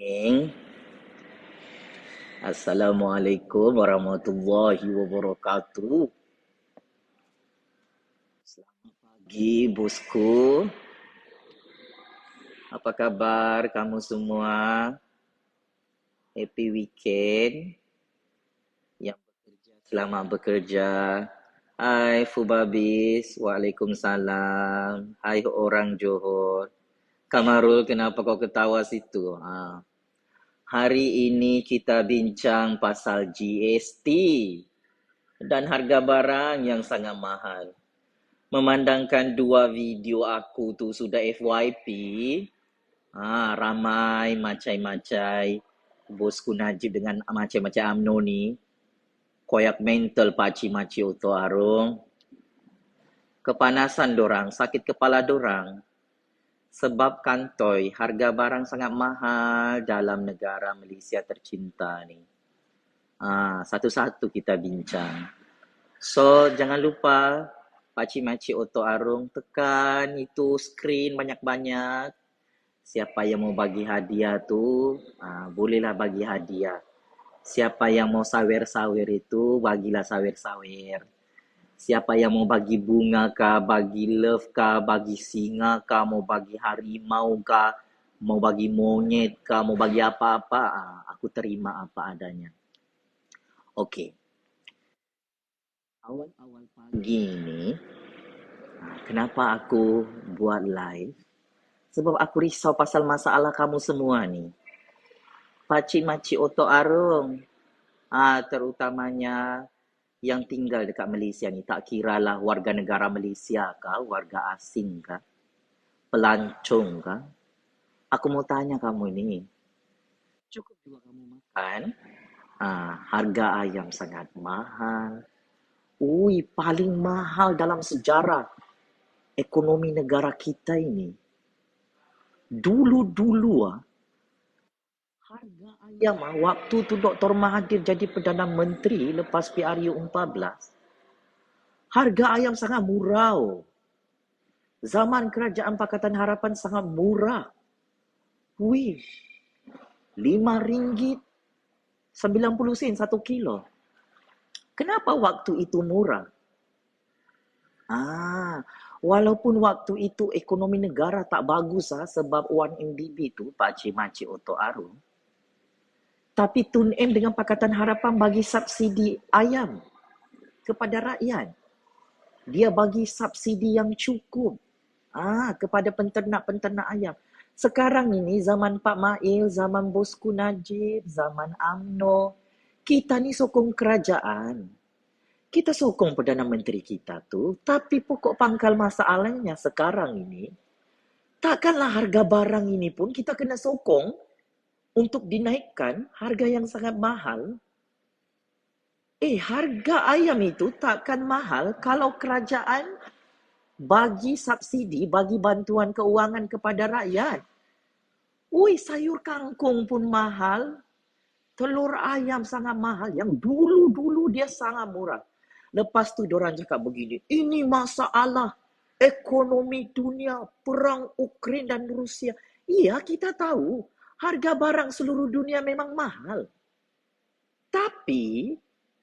Ing. Assalamualaikum warahmatullahi wabarakatuh. Selamat pagi, bosku. Apa kabar kamu semua? Happy weekend. Yang bekerja, selamat bekerja. Hai Fubabis, Waalaikumsalam. Hai orang Johor. Kamarul, kenapa kau ketawa situ? Hari ini kita bincang pasal GST dan harga barang yang sangat mahal. Memandangkan dua video aku tu sudah FYP, ramai macai-macai bosku Najib dengan macai-macai UMNO ni, koyak mental paci maci Oto Arung, kepanasan dorang, sakit kepala dorang, sebab kantoi harga barang sangat mahal dalam negara Malaysia tercinta ni. Satu-satu kita bincang. So, jangan lupa Pakcik-makcik Oto Arung tekan itu skrin banyak-banyak. Siapa yang mau bagi hadiah tu, bolehlah bagi hadiah. Siapa yang mau sawer-sawer itu, bagilah sawer-sawer. Siapa yang mau bagi bunga kah, bagi love kah, bagi singa kah, mau bagi harimau kah, mau bagi monyet kah, mau bagi apa-apa, aku terima apa adanya. Okey. Awal-awal pagi ni, kenapa aku buat live? Sebab aku risau pasal masalah kamu semua ni. Pakcik-makcik Oto Arung, terutamanya yang tinggal dekat Malaysia ni, tak kiralah warga negara Malaysia kah, warga asing kah, pelancong kah. Aku mau tanya kamu ni, cukup juga kamu makan? Harga ayam sangat mahal. Ui, paling mahal dalam sejarah ekonomi negara kita ini. Dulu-dulu harga ayam waktu tu Dr. Mahathir jadi Perdana Menteri lepas PRU 14. Harga ayam sangat murah. Zaman kerajaan Pakatan Harapan sangat murah. Wih, RM5 90 sen 1 kilo. Kenapa waktu itu murah? Walaupun waktu itu ekonomi negara tak bagus sebab 1MDB tu Pakcik-makcik Oto Arung. Tapi Tun M dengan Pakatan Harapan bagi subsidi ayam kepada rakyat. Dia bagi subsidi yang cukup kepada penternak-penternak ayam. Sekarang ini zaman Pak Mail, zaman bosku Najib, zaman UMNO, kita ni sokong kerajaan. Kita sokong Perdana Menteri kita tu, tapi pokok pangkal masalahnya sekarang ini, takkanlah harga barang ini pun kita kena sokong untuk dinaikkan harga yang sangat mahal. Harga ayam itu takkan mahal kalau kerajaan bagi subsidi, bagi bantuan keuangan kepada rakyat. Sayur kangkung pun mahal, telur ayam sangat mahal, yang dulu-dulu dia sangat murah. Lepas tu diorang cakap begini, ini masalah ekonomi dunia, perang Ukraine dan Rusia. Iya, kita tahu harga barang seluruh dunia memang mahal. Tapi,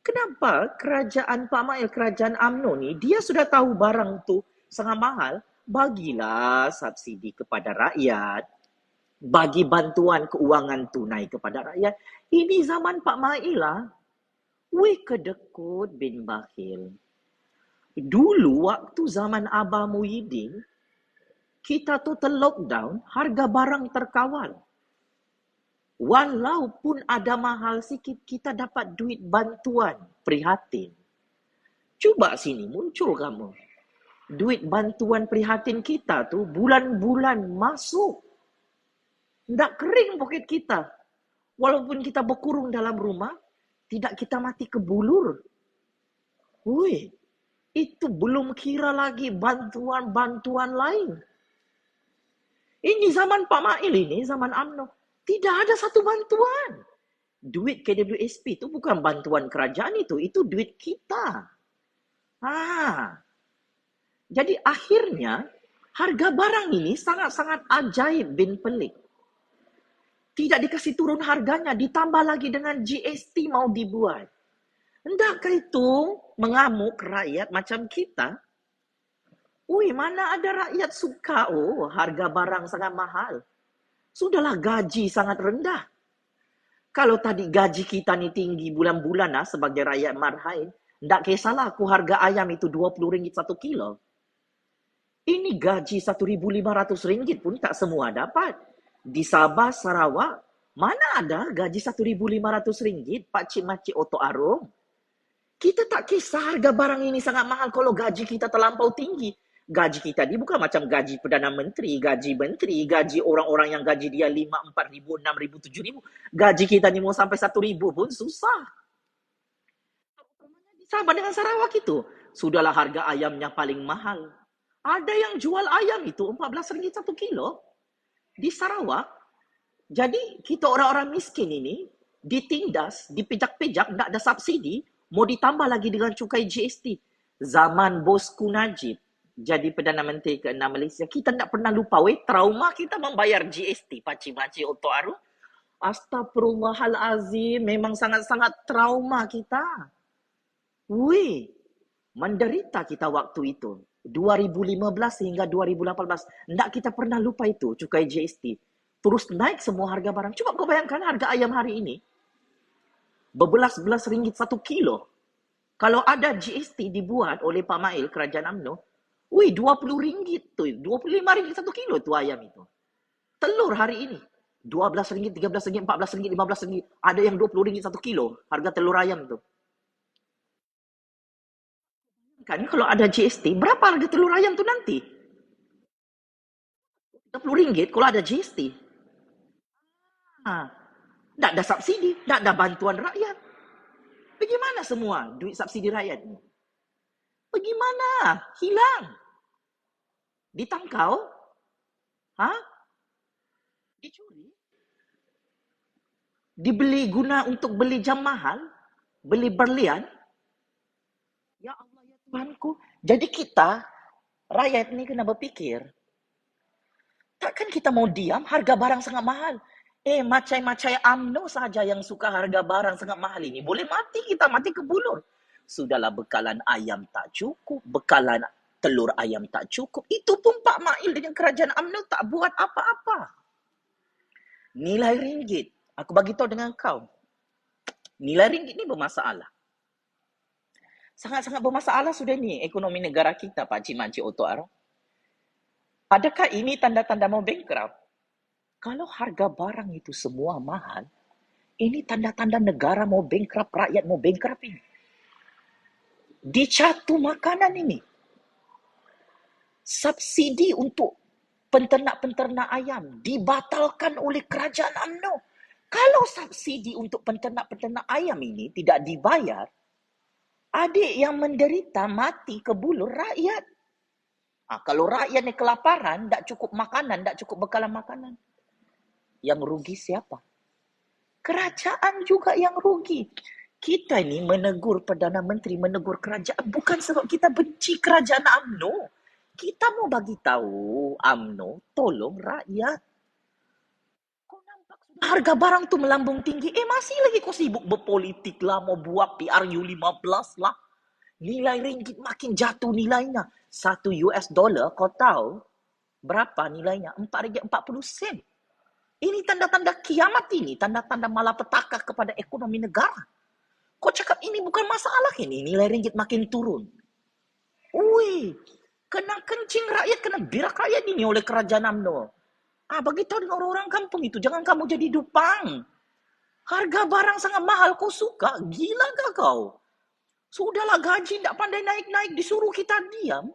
kenapa kerajaan Pak Mail, kerajaan UMNO ni, dia sudah tahu barang tu sangat mahal, bagilah subsidi kepada rakyat, bagi bantuan keuangan tunai kepada rakyat. Ini zaman Pak Mail lah. Kedekut bin bakhil. Dulu waktu zaman Abah Muhyiddin, kita total lockdown, harga barang terkawal. Walaupun ada mahal sikit, kita dapat duit bantuan, prihatin. Cuba sini muncul kamu. Duit bantuan prihatin kita tu bulan-bulan masuk. Tak kering poket kita. Walaupun kita berkurung dalam rumah, tidak kita mati kebulur. Itu belum kira lagi bantuan-bantuan lain. Ini zaman Pak Mail ini, zaman UMNO. Tidak ada satu bantuan. Duit KWSP itu bukan bantuan kerajaan itu duit kita. Jadi akhirnya harga barang ini sangat-sangat ajaib bin pelik. Tidak dikasih turun harganya, ditambah lagi dengan GST mau dibuat. Hendakkah itu mengamuk rakyat macam kita? Mana ada rakyat suka harga barang sangat mahal. Sudahlah gaji sangat rendah. Kalau tadi gaji kita ni tinggi bulan-bulan sebagai rakyat marhain, tak kisahlah aku harga ayam itu RM20 satu kilo. Ini gaji RM1.500 pun tak semua dapat. Di Sabah, Sarawak, mana ada gaji RM1.500 pakcik-makcik otok arung. Kita tak kisah harga barang ini sangat mahal kalau gaji kita terlampau tinggi. Gaji kita ni bukan macam gaji Perdana Menteri, gaji orang-orang yang gaji dia 5, 4 ribu, 6 ribu, 7 ribu. Gaji kita ni mau sampai 1 ribu pun susah. Di Sabah dengan Sarawak itu, sudahlah harga ayamnya paling mahal. Ada yang jual ayam itu RM14 satu kilo di Sarawak. Jadi kita orang-orang miskin ini ditindas, dipijak-pijak, tak ada subsidi, mau ditambah lagi dengan cukai GST. Zaman bosku Najib jadi Perdana Menteri ke-6 Malaysia, kita tak pernah lupa, trauma kita membayar GST, pakcik-pakcik otok aru. Astagfirullahalazim, memang sangat-sangat trauma kita. Menderita kita waktu itu. 2015 hingga 2018. Tak kita pernah lupa itu, cukai GST. Terus naik semua harga barang. Cuba kau bayangkan harga ayam hari ini. Berbelas-belas ringgit satu kilo. Kalau ada GST dibuat oleh Pak Mail, Kerajaan UMNO, RM20 tu, RM25 satu kilo tu ayam itu. Telur hari ini, RM12, RM13, RM14, RM15. Ada yang RM20 satu kilo, harga telur ayam tu. Kan kalau ada GST, berapa harga telur ayam tu nanti? RM30 kalau ada GST. Tak ada subsidi, tak ada bantuan rakyat. Bagaimana semua duit subsidi rakyat ni? Bagaimana? Hilang. Ditangkau? Dicuri? Dibeli guna untuk beli jam mahal? Beli berlian? Ya Allah, ya Tuhanku. Jadi kita, rakyat ni kena berfikir. Takkan kita mau diam harga barang sangat mahal? Macai-macai UMNO saja yang suka harga barang sangat mahal ini. Boleh mati kita, mati kebulur. Sudahlah bekalan ayam tak cukup, bekalan telur ayam tak cukup. Itu pun Pak Mail dengan kerajaan UMNO tak buat apa-apa. Nilai ringgit, aku bagi tahu dengan kau. Nilai ringgit ni bermasalah. Sangat-sangat bermasalah sudah ni ekonomi negara kita, Pak Cik Otok Arong. Adakah ini tanda-tanda mau bankrupt? Kalau harga barang itu semua mahal, ini tanda-tanda negara mau bankrupt, rakyat mau bankrupt ini. Dicatu makanan ini. Subsidi untuk penternak-penternak ayam dibatalkan oleh kerajaan UMNO. Kalau subsidi untuk penternak-penternak ayam ini tidak dibayar, adik yang menderita mati kebulur rakyat. Kalau rakyat ni kelaparan, tak cukup makanan, tak cukup bekalan makanan. Yang rugi siapa? Kerajaan juga yang rugi. Kita ni menegur Perdana Menteri, menegur kerajaan bukan sebab kita benci kerajaan UMNO. Kita mau bagi tahu UMNO tolong rakyat. Kau nampak sudah harga barang tu melambung tinggi. Masih lagi kau sibuk berpolitik lah, mau buat PRU15 lah. Nilai ringgit makin jatuh nilainya. $1 kau tahu berapa nilainya? RM4.40. Ini tanda-tanda kiamat ini, tanda-tanda malapetaka kepada ekonomi negara. Kau cakap ini bukan masalah ini, nilai ringgit makin turun. Kena kencing rakyat, kena birak rakyat ini oleh kerajaan UMNO. Bagi tahu dengan orang-orang kampung itu, jangan kamu jadi dupang. Harga barang sangat mahal, kau suka? Gila gak kau? Sudahlah gaji tak pandai naik-naik, disuruh kita diam.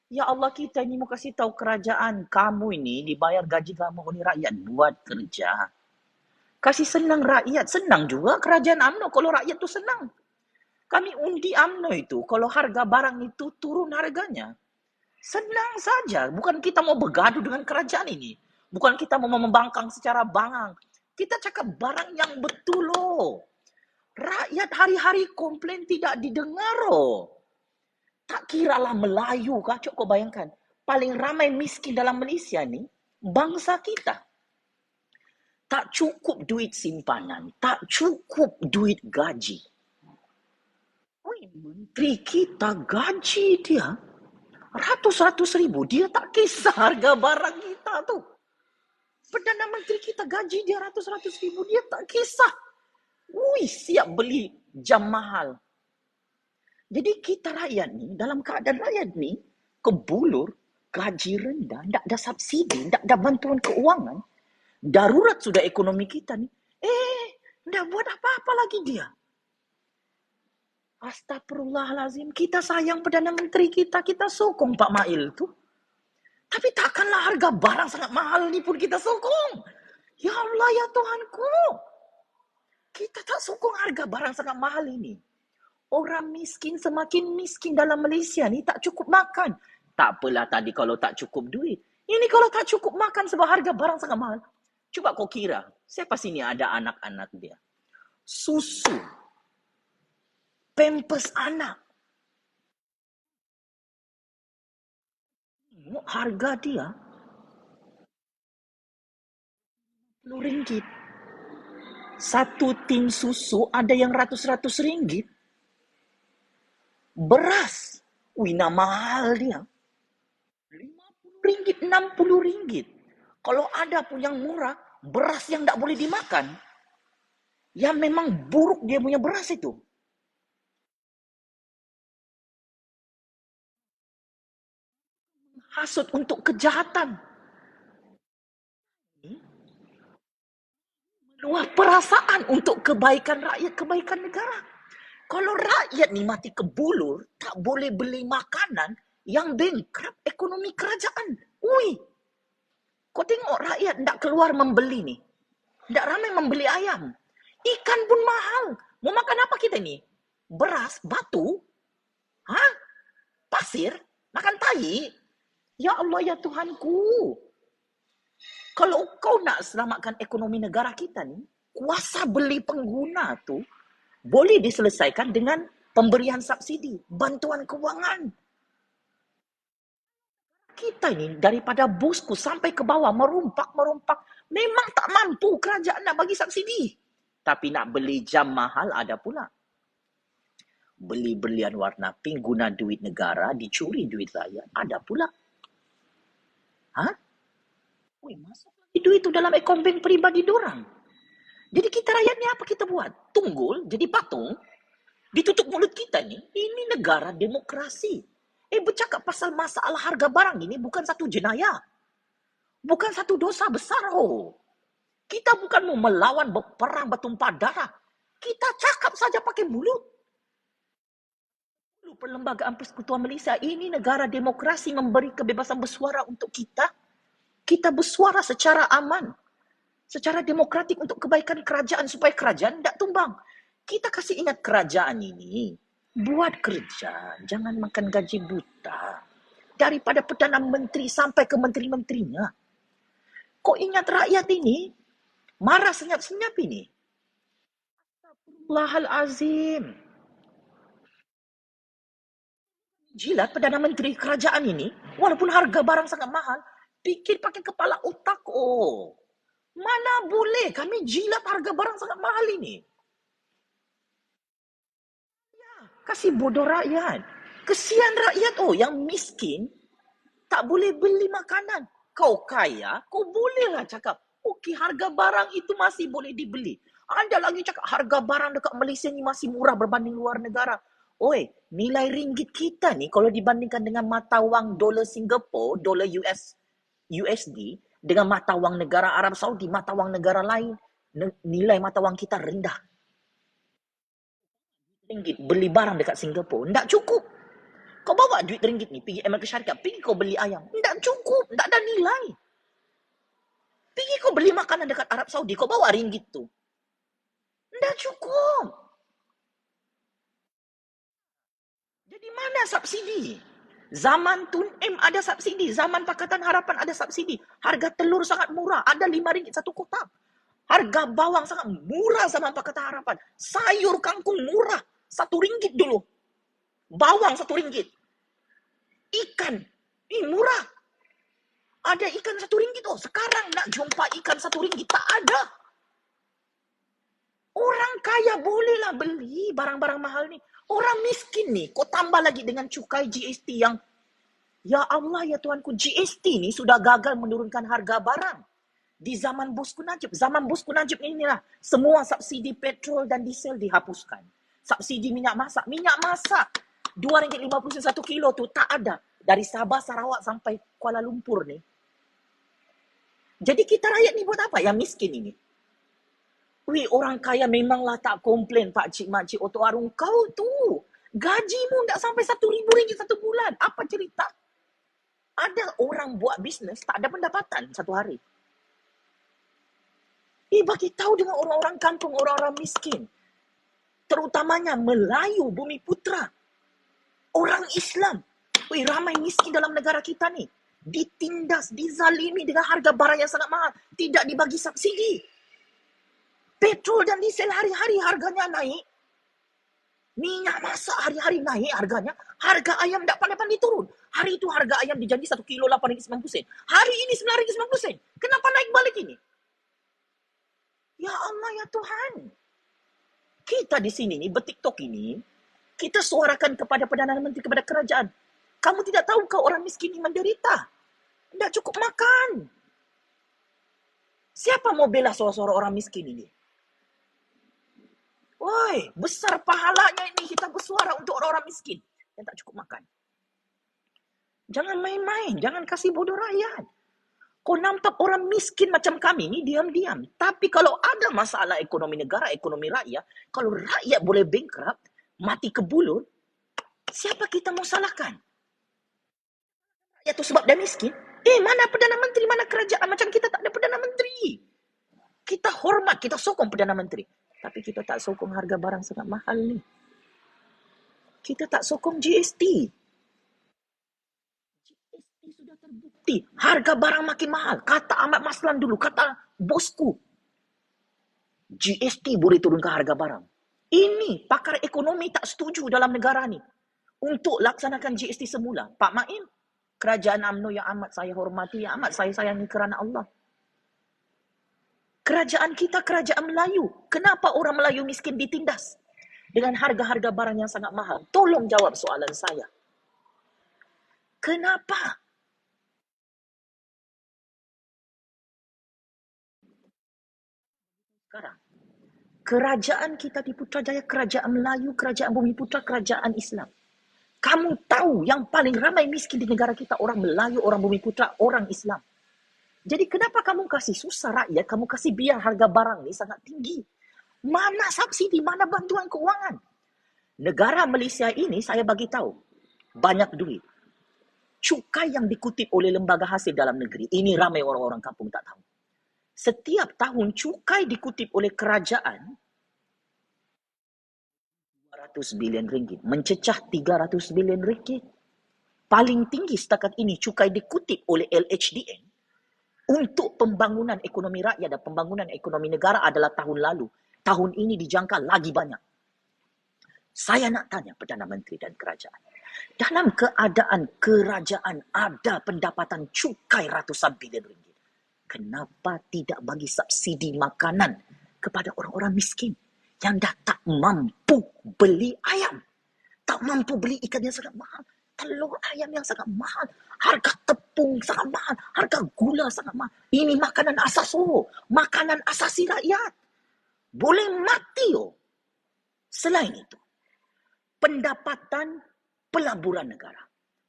Ya Allah, kita ini mau kasih tahu kerajaan, kamu ini dibayar gaji kamu oleh rakyat, buat kerja. Kasih senang rakyat, senang juga kerajaan UMNO kalau rakyat tu senang. Kami undi UMNO itu, kalau harga barang itu turun harganya. Senang saja, bukan kita mau bergaduh dengan kerajaan ini. Bukan kita mau membangkang secara bangang. Kita cakap barang yang betul loh. Rakyat hari-hari komplain tidak didengar loh. Tak kiralah Melayu kah? Cuk, kau bayangkan. Paling ramai miskin dalam Malaysia ni, bangsa kita. Tak cukup duit simpanan, tak cukup duit gaji. Oi, menteri kita gaji dia ratus-ratus ribu, dia tak kisah harga barang kita tu. Perdana Menteri kita gaji dia ratus-ratus ribu, dia tak kisah. Siap beli jam mahal. Jadi kita rakyat ni, dalam keadaan rakyat ni, kebulur, gaji rendah, tak ada subsidi, tak ada bantuan keuangan, darurat sudah ekonomi kita ni. Tak buat apa-apa lagi dia. Astagfirullahalazim, kita sayang Perdana Menteri kita sokong Pak Mail tu. Tapi takkanlah harga barang sangat mahal ni pun kita sokong. Ya Allah, ya Tuhanku. Kita tak sokong harga barang sangat mahal ini. Orang miskin semakin miskin dalam Malaysia ni, tak cukup makan. Tak apalah tadi kalau tak cukup duit. Ini kalau tak cukup makan sebab harga barang sangat mahal. Cuba kau kira, siapa sini ada anak-anak dia? Susu, pampers anak. Harga dia RM10. Satu tin susu ada yang ratus-ratus ringgit. Beras, nak mahal dia. RM50, RM60. Kalau ada pun yang murah, beras yang tak boleh dimakan. Yang memang buruk dia punya beras itu. Hasut untuk kejahatan. Meluah perasaan untuk kebaikan rakyat, kebaikan negara. Kalau rakyat ni mati kebulur, tak boleh beli makanan, yang bankrupt ekonomi kerajaan. Kau tengok rakyat tak keluar membeli ni. Tak ramai membeli ayam. Ikan pun mahal. Mau makan apa kita ni? Beras, batu? Pasir? Makan tai? Ya Allah, ya Tuhanku. Kalau kau nak selamatkan ekonomi negara kita ni, kuasa beli pengguna tu boleh diselesaikan dengan pemberian subsidi, bantuan kewangan. Kita ni daripada busku sampai ke bawah merumpak. Memang tak mampu kerajaan nak bagi subsidi. Tapi nak beli jam mahal ada pula. Beli berlian warna pink guna duit negara, dicuri duit rakyat, ada pula. Masuk lagi duit tu dalam akaun bank peribadi diorang. Jadi kita rakyat ni apa kita buat? Tunggul, jadi patung, ditutup mulut kita ni. Ini negara demokrasi. Bercakap pasal masalah harga barang ini bukan satu jenayah. Bukan satu dosa besar. Kita bukan mau melawan perang bertumpah darah. Kita cakap saja pakai mulut. Perlembagaan Persekutuan Malaysia, ini negara demokrasi memberi kebebasan bersuara untuk kita. Kita bersuara secara aman, secara demokratik untuk kebaikan kerajaan supaya kerajaan tak tumbang. Kita kasih ingat kerajaan ini, buat kerja, jangan makan gaji buta. Daripada Perdana Menteri sampai ke menteri-menterinya. Kau ingat rakyat ini marah senyap-senyap ini? Astagfirullahalazim. Jilat Perdana Menteri kerajaan ini, walaupun harga barang sangat mahal, pikir pakai kepala otak. Mana boleh kami jilat harga barang sangat mahal ini. Kasih bodoh rakyat. Kesian rakyat yang miskin tak boleh beli makanan. Kau kaya, kau bolehlah cakap, okey, harga barang itu masih boleh dibeli. Ada lagi cakap harga barang dekat Malaysia ni masih murah berbanding luar negara. Nilai ringgit kita ni kalau dibandingkan dengan mata wang dolar Singapura, dolar USD, dengan mata wang negara Arab Saudi, mata wang negara lain, nilai mata wang kita rendah. Ringgit beli barang dekat Singapura, tak cukup. Kau bawa duit ringgit ni pergi Amerika Syarikat, pergi kau beli ayam, tak cukup, tak ada nilai. Pergi kau beli makanan dekat Arab Saudi, kau bawa ringgit tu, tak cukup. Jadi mana subsidi? Zaman Tun M ada subsidi, zaman Pakatan Harapan ada subsidi. Harga telur sangat murah, ada RM5 satu kotak. Harga bawang sangat murah zaman Pakatan Harapan. Sayur kangkung murah, RM1 dulu. Bawang RM1. Ikan, murah. Ada ikan RM1. Sekarang nak jumpa ikan RM1, tak ada. Orang kaya bolehlah beli barang-barang mahal ni. Orang miskin ni, kau tambah lagi dengan cukai GST yang, ya Allah ya Tuhanku, GST ni sudah gagal menurunkan harga barang. Di zaman Bosku Najib. Zaman Bosku Najib inilah semua subsidi petrol dan diesel dihapuskan. Subsidi minyak masak. Minyak masak RM2.50 satu kilo tu tak ada. Dari Sabah, Sarawak sampai Kuala Lumpur ni. Jadi kita rakyat ni buat apa? Yang miskin ini. Wih, orang kaya memanglah tak komplain pakcik makcik otok warung. Kau tu gajimu tak sampai RM1,000 satu bulan. Apa cerita? Ada orang buat bisnes tak ada pendapatan satu hari. Bagi tahu dengan orang-orang kampung, orang-orang miskin. Terutamanya Melayu, Bumi Putra. Orang Islam. Wih, ramai miskin dalam negara kita ni. Ditindas, dizalimi dengan harga barang yang sangat mahal. Tidak dibagi subsidi. Petrol dan diesel hari-hari harganya naik. Minyak masak hari-hari naik harganya. Harga ayam tak pandai-pandai turun. Hari itu harga ayam dijanji 1 kilo RM8.90. Hari ini RM9.90. Kenapa naik balik ini? Ya Allah ya Tuhan. Kita di sini nih, bertiktok ini, kita suarakan kepada Perdana Menteri, kepada kerajaan. Kamu tidak tahu kau orang miskin ini menderita. Tidak cukup makan. Siapa mau bela suara-suara orang miskin ini? Woi, besar pahalanya ini kita bersuara untuk orang-orang miskin yang tak cukup makan. Jangan main-main, jangan kasih bodoh rakyat. Kau nampak orang miskin macam kami ni diam-diam. Tapi kalau ada masalah ekonomi negara, ekonomi rakyat, kalau rakyat boleh bankrupt, mati kebulut, siapa kita mau salahkan? Rakyat tu sebab dia miskin? Mana Perdana Menteri, mana kerajaan? Macam kita tak ada Perdana Menteri. Kita hormat, kita sokong Perdana Menteri. Tapi kita tak sokong harga barang sangat mahal ni. Kita tak sokong GST. GST sudah terbukti. Harga barang makin mahal. Kata Ahmad Maslan dulu, kata bosku. GST boleh turunkan harga barang. Ini pakar ekonomi tak setuju dalam negara ni. Untuk laksanakan GST semula. Pak Maim, kerajaan UMNO yang amat saya hormati, yang amat saya sayangi kerana Allah. Kerajaan kita, kerajaan Melayu. Kenapa orang Melayu miskin ditindas? Dengan harga-harga barang yang sangat mahal. Tolong jawab soalan saya. Kenapa? Sekarang, kerajaan kita di Putrajaya, kerajaan Melayu, kerajaan Bumi Putra, kerajaan Islam. Kamu tahu yang paling ramai miskin di negara kita orang Melayu, orang Bumi Putra, orang Islam. Jadi kenapa kamu kasih susah rakyat, kamu kasih biar harga barang ni sangat tinggi? Mana subsidi, mana bantuan keuangan? Negara Malaysia ini saya bagi tahu, banyak duit. Cukai yang dikutip oleh lembaga hasil dalam negeri, ini ramai orang-orang kampung tak tahu. Setiap tahun cukai dikutip oleh kerajaan, RM200 bilion, mencecah RM300 bilion. Paling tinggi setakat ini cukai dikutip oleh LHDN untuk pembangunan ekonomi rakyat dan pembangunan ekonomi negara adalah tahun lalu. Tahun ini dijangka lagi banyak. Saya nak tanya Perdana Menteri dan kerajaan. Dalam keadaan kerajaan ada pendapatan cukai ratusan bilion ringgit, kenapa tidak bagi subsidi makanan kepada orang-orang miskin yang dah tak mampu beli ayam, tak mampu beli ikan yang sangat mahal, telur ayam yang sangat mahal, harga tepung sangat mahal, harga gula sangat mahal. Ini makanan asas, makanan asasi rakyat. Boleh mati. Selain itu, pendapatan pelaburan negara,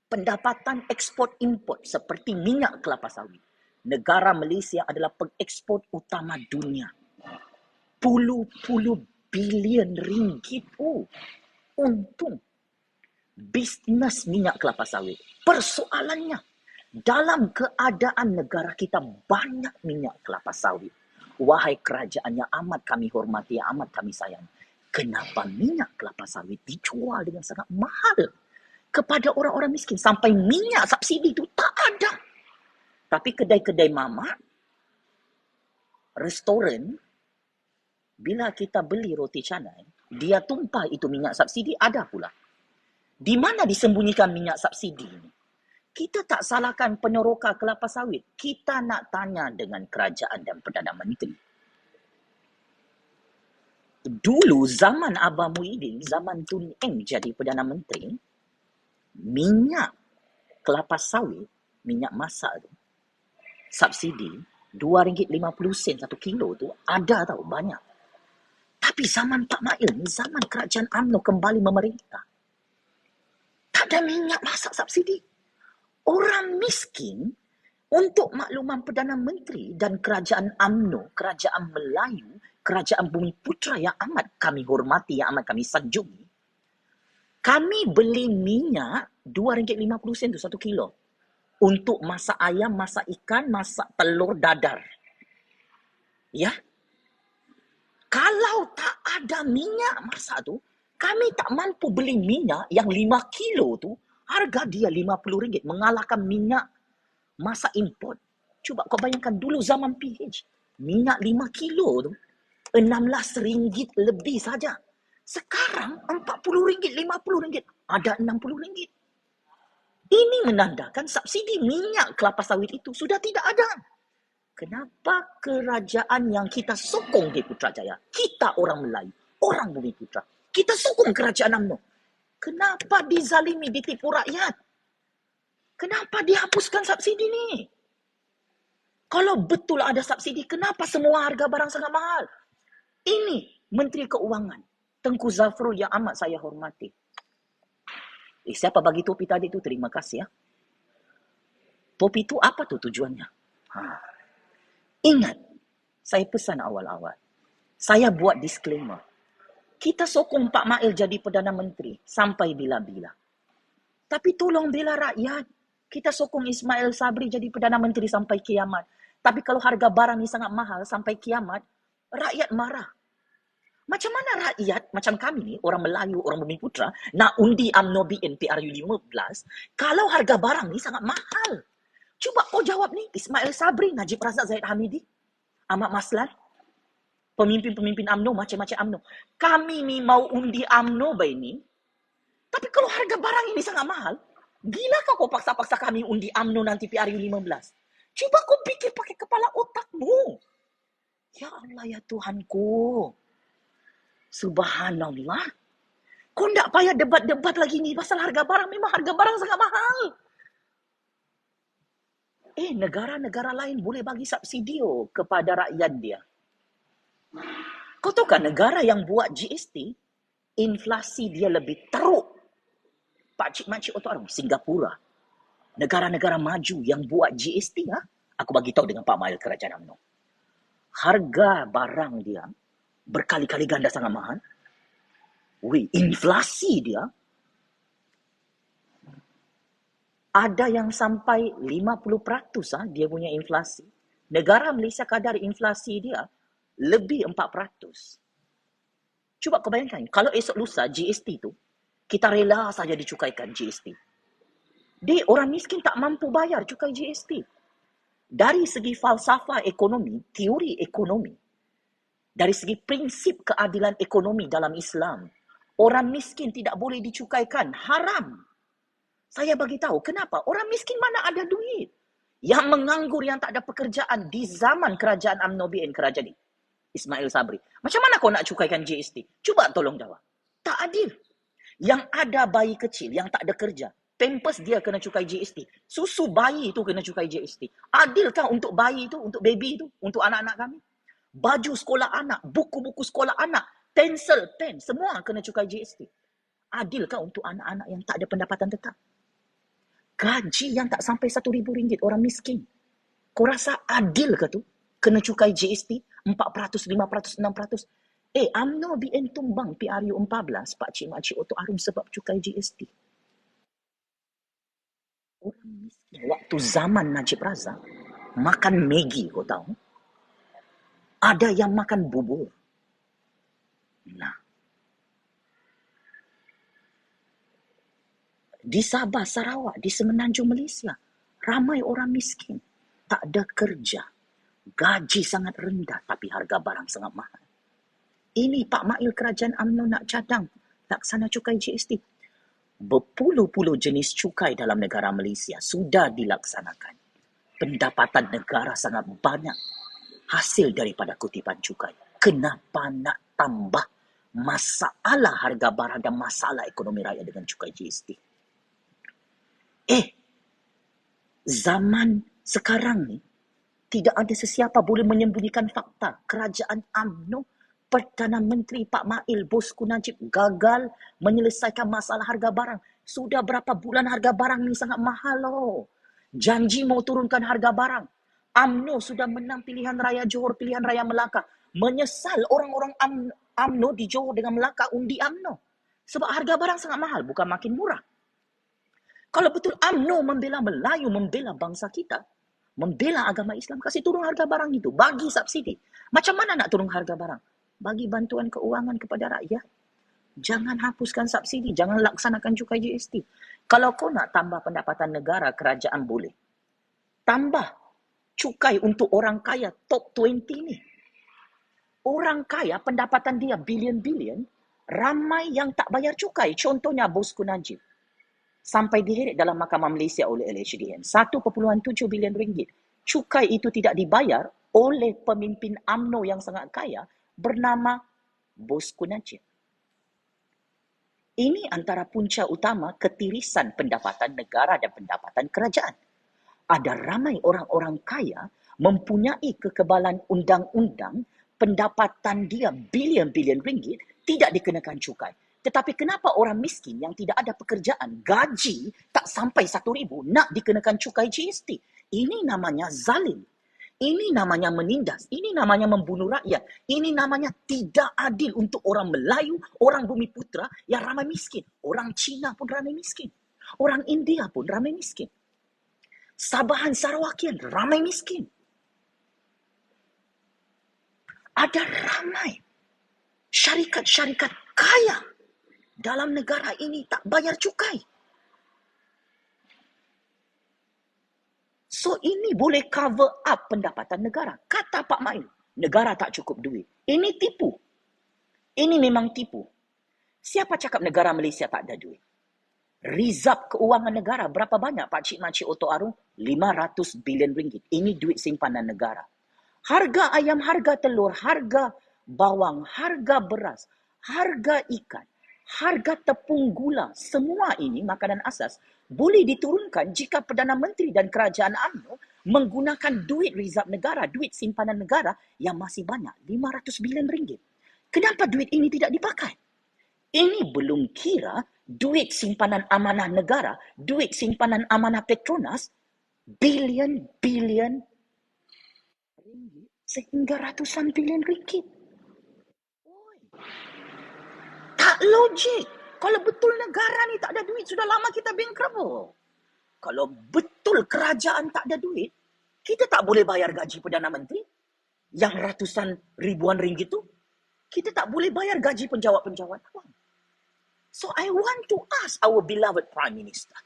pendapatan ekspor import seperti minyak kelapa sawit. Negara Malaysia adalah pengekspor utama dunia. Puluh-puluh bilion ringgit untung bisnes minyak kelapa sawit. Persoalannya, dalam keadaan negara kita banyak minyak kelapa sawit. Wahai kerajaan yang amat kami hormati, yang amat kami sayang, kenapa minyak kelapa sawit dijual dengan sangat mahal kepada orang-orang miskin? Sampai minyak subsidi itu tak ada. Tapi kedai-kedai mamak, restoran, bila kita beli roti canai, dia tumpah itu minyak subsidi, ada pula. Di mana disembunyikan minyak subsidi ini? Kita tak salahkan peneroka kelapa sawit. Kita nak tanya dengan kerajaan dan Perdana Menteri. Dulu zaman Abah Muhyiddin, zaman Tun Eng jadi Perdana Menteri, minyak kelapa sawit, minyak masak tu, subsidi RM2.50 1 kilo tu ada tau, banyak. Tapi zaman Pak Mail ni, zaman kerajaan UMNO kembali memerintah, tak ada minyak masak subsidi. Orang miskin, untuk makluman Perdana Menteri dan kerajaan UMNO, kerajaan Melayu, kerajaan Bumi Putra yang amat kami hormati, yang amat kami sanjungi, kami beli minyak RM2.50 tu 1 kilo. Untuk masak ayam, masak ikan, masak telur dadar. Ya. Kalau tak ada minyak masak tu, kami tak mampu beli minyak yang 5 kilo tu, harga dia RM50, mengalahkan minyak masak import. Cuba kau bayangkan dulu zaman PH, minyak 5 kilo tu, RM16 lebih saja. Sekarang RM40, RM50, ada RM60. Ini menandakan subsidi minyak kelapa sawit itu sudah tidak ada. Kenapa kerajaan yang kita sokong di Putrajaya, kita orang Melayu, orang Bumi Putra, kita sokong kerajaan UMNO, kenapa dizalimi, ditipu rakyat? Kenapa dihapuskan subsidi ni? Kalau betul ada subsidi, kenapa semua harga barang sangat mahal? Ini Menteri Keuangan, Tengku Zafrul yang amat saya hormati. Siapa bagi topi tadi tu? Terima kasih ya. Topi tu apa tu tujuannya? Ingat, saya pesan awal-awal. Saya buat disclaimer. Kita sokong Pak Mail jadi Perdana Menteri sampai bila-bila. Tapi tolong bela rakyat. Kita sokong Ismail Sabri jadi Perdana Menteri sampai kiamat. Tapi kalau harga barang ni sangat mahal sampai kiamat, rakyat marah. Macam mana rakyat, macam kami ni, orang Melayu, orang Bumi Putra, nak undi UMNO BN PRU 15, kalau harga barang ni sangat mahal? Cuba kau jawab ni, Ismail Sabri, Najib Razak, Zahid Hamidi, Ahmad Maslan, pemimpin-pemimpin UMNO, macam-macam UMNO. Kami ni mau undi UMNO bayi ni, tapi kalau harga barang ini sangat mahal, bilakah kau paksa-paksa kami undi UMNO nanti PRU 15? Cuba kau fikir pakai kepala otakmu. Ya Allah, ya Tuhanku. Subhanallah. Kau tak payah debat-debat lagi ni pasal harga barang. Memang harga barang sangat mahal. Negara-negara lain boleh bagi subsidi kepada rakyat dia. Kau tahu kan negara yang buat GST, inflasi dia lebih teruk. Pakcik-makcik otak orang, Singapura. Negara-negara maju yang buat GST, aku bagi tahu dengan Pak Mail kerajaan UMNO. Harga barang dia berkali-kali ganda sangat mahal. Inflasi dia ada yang sampai 50% dia punya inflasi. Negara Malaysia kadar inflasi dia lebih 4%. Cuba kau bayangkan, kalau esok lusa GST tu, kita rela saja dicukaikan GST. Orang miskin tak mampu bayar cukai GST. Dari segi falsafah ekonomi, teori ekonomi, dari segi prinsip keadilan ekonomi dalam Islam, orang miskin tidak boleh dicukaikan, haram. Saya bagi tahu kenapa orang miskin mana ada duit. Yang menganggur, yang tak ada pekerjaan di zaman kerajaan UMNO BN, kerajaan Ismail Sabri. Macam mana kau nak cukaikan GST? Cuba tolong jawab. Tak adil. Yang ada bayi kecil yang tak ada kerja, Pampers dia kena cukai GST. Susu bayi itu kena cukai GST. Adilkah untuk bayi itu, untuk baby itu, untuk anak-anak kami? Baju sekolah anak, buku-buku sekolah anak, pensel, pen, semua kena cukai GST. Adilkah untuk anak-anak yang tak ada pendapatan tetap? Gaji yang tak sampai RM1,000 orang miskin. Kau rasa adil ke tu? Kena cukai GST 4%, 5%, 6%. UMNO BN tumbang PRU 14, pakcik-makcik otok harum sebab cukai GST. Orang miskin waktu zaman Najib Razak makan Maggi, kau tahu? Ada yang makan bubur. Nah, di Sabah, Sarawak, di Semenanjung Malaysia, ramai orang miskin. Tak ada kerja. Gaji sangat rendah, tapi harga barang sangat mahal. Ini Pak Mail kerajaan UMNO nak cadang laksana cukai GST. Berpuluh-puluh jenis cukai dalam negara Malaysia sudah dilaksanakan. Pendapatan negara sangat banyak hasil daripada kutipan cukai. Kenapa nak tambah masalah harga barang dan masalah ekonomi rakyat dengan cukai GST. Zaman sekarang ni, tidak ada sesiapa boleh menyembunyikan fakta. Kerajaan UMNO, Perdana Menteri Pak Mail, Bosku Najib gagal menyelesaikan masalah harga barang. Sudah berapa bulan harga barang ni sangat mahal loh. Janji mau turunkan harga barang. UMNO sudah menang pilihan raya Johor, pilihan raya Melaka. Menyesal orang-orang UMNO di Johor dengan Melaka undi UMNO. Sebab harga barang sangat mahal, bukan makin murah. Kalau betul UMNO membela Melayu, membela bangsa kita, membela agama Islam, kasih turun harga barang itu, bagi subsidi. Macam mana nak turun harga barang? Bagi bantuan keuangan kepada rakyat. Jangan hapuskan subsidi, jangan laksanakan cukai GST. Kalau kau nak tambah pendapatan negara, kerajaan boleh. Tambah cukai untuk orang kaya top 20 ni. Orang kaya pendapatan dia bilion-bilion, ramai yang tak bayar cukai. Contohnya Bosku Najib. Sampai diheret dalam Mahkamah Malaysia oleh LHDN. 1.7 bilion ringgit. Cukai itu tidak dibayar oleh pemimpin UMNO yang sangat kaya bernama Bosku Najib. Ini antara punca utama ketirisan pendapatan negara dan pendapatan kerajaan. Ada ramai orang-orang kaya mempunyai kekebalan undang-undang, pendapatan dia bilion-bilion ringgit tidak dikenakan cukai. Tetapi kenapa orang miskin yang tidak ada pekerjaan, gaji tak sampai 1,000 nak dikenakan cukai GST? Ini namanya zalim. Ini namanya menindas. Ini namanya membunuh rakyat. Ini namanya tidak adil untuk orang Melayu, orang Bumi Putra yang ramai miskin. Orang Cina pun ramai miskin. Orang India pun ramai miskin. Sabahan Sarawakian ramai miskin. Ada ramai syarikat-syarikat kaya dalam negara ini tak bayar cukai. So ini boleh cover up pendapatan negara. Kata Pak Mail, negara tak cukup duit. Ini tipu. Ini memang tipu. Siapa cakap negara Malaysia tak ada duit? Rizab keuangan negara berapa banyak Pak Cik Makcik Oto Arung? 500 bilion ringgit. Ini duit simpanan negara. Harga ayam, harga telur, harga bawang, harga beras, harga ikan, harga tepung gula, semua ini makanan asas boleh diturunkan jika Perdana Menteri dan Kerajaan UMNO menggunakan duit rizab negara, duit simpanan negara yang masih banyak, 500 bilion ringgit. Kenapa duit ini tidak dipakai? Ini belum kira duit simpanan amanah negara, duit simpanan amanah Petronas, bilion-bilion ringgit sehingga ratusan bilion ringgit. Tak logik. Kalau betul negara ni tak ada duit, sudah lama kita bankrupt. Kalau betul kerajaan tak ada duit, kita tak boleh bayar gaji Perdana Menteri yang ratusan ribuan ringgit tu. Kita tak boleh bayar gaji penjawat-penjawat awam. So I want to ask our beloved Prime Minister,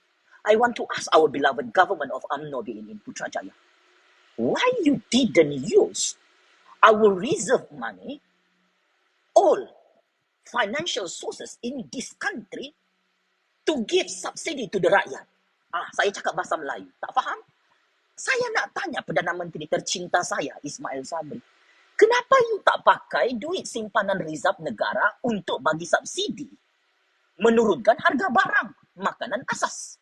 I want to ask our beloved government of UMNO in Putrajaya, why you didn't use our reserve money, all financial sources in this country to give subsidy to the rakyat? Saya cakap bahasa Melayu. Tak faham? Saya nak tanya Perdana Menteri tercinta saya, Ismail Sabri. Kenapa you tak pakai duit simpanan rizab negara untuk bagi subsidi? Menurunkan harga barang, makanan asas.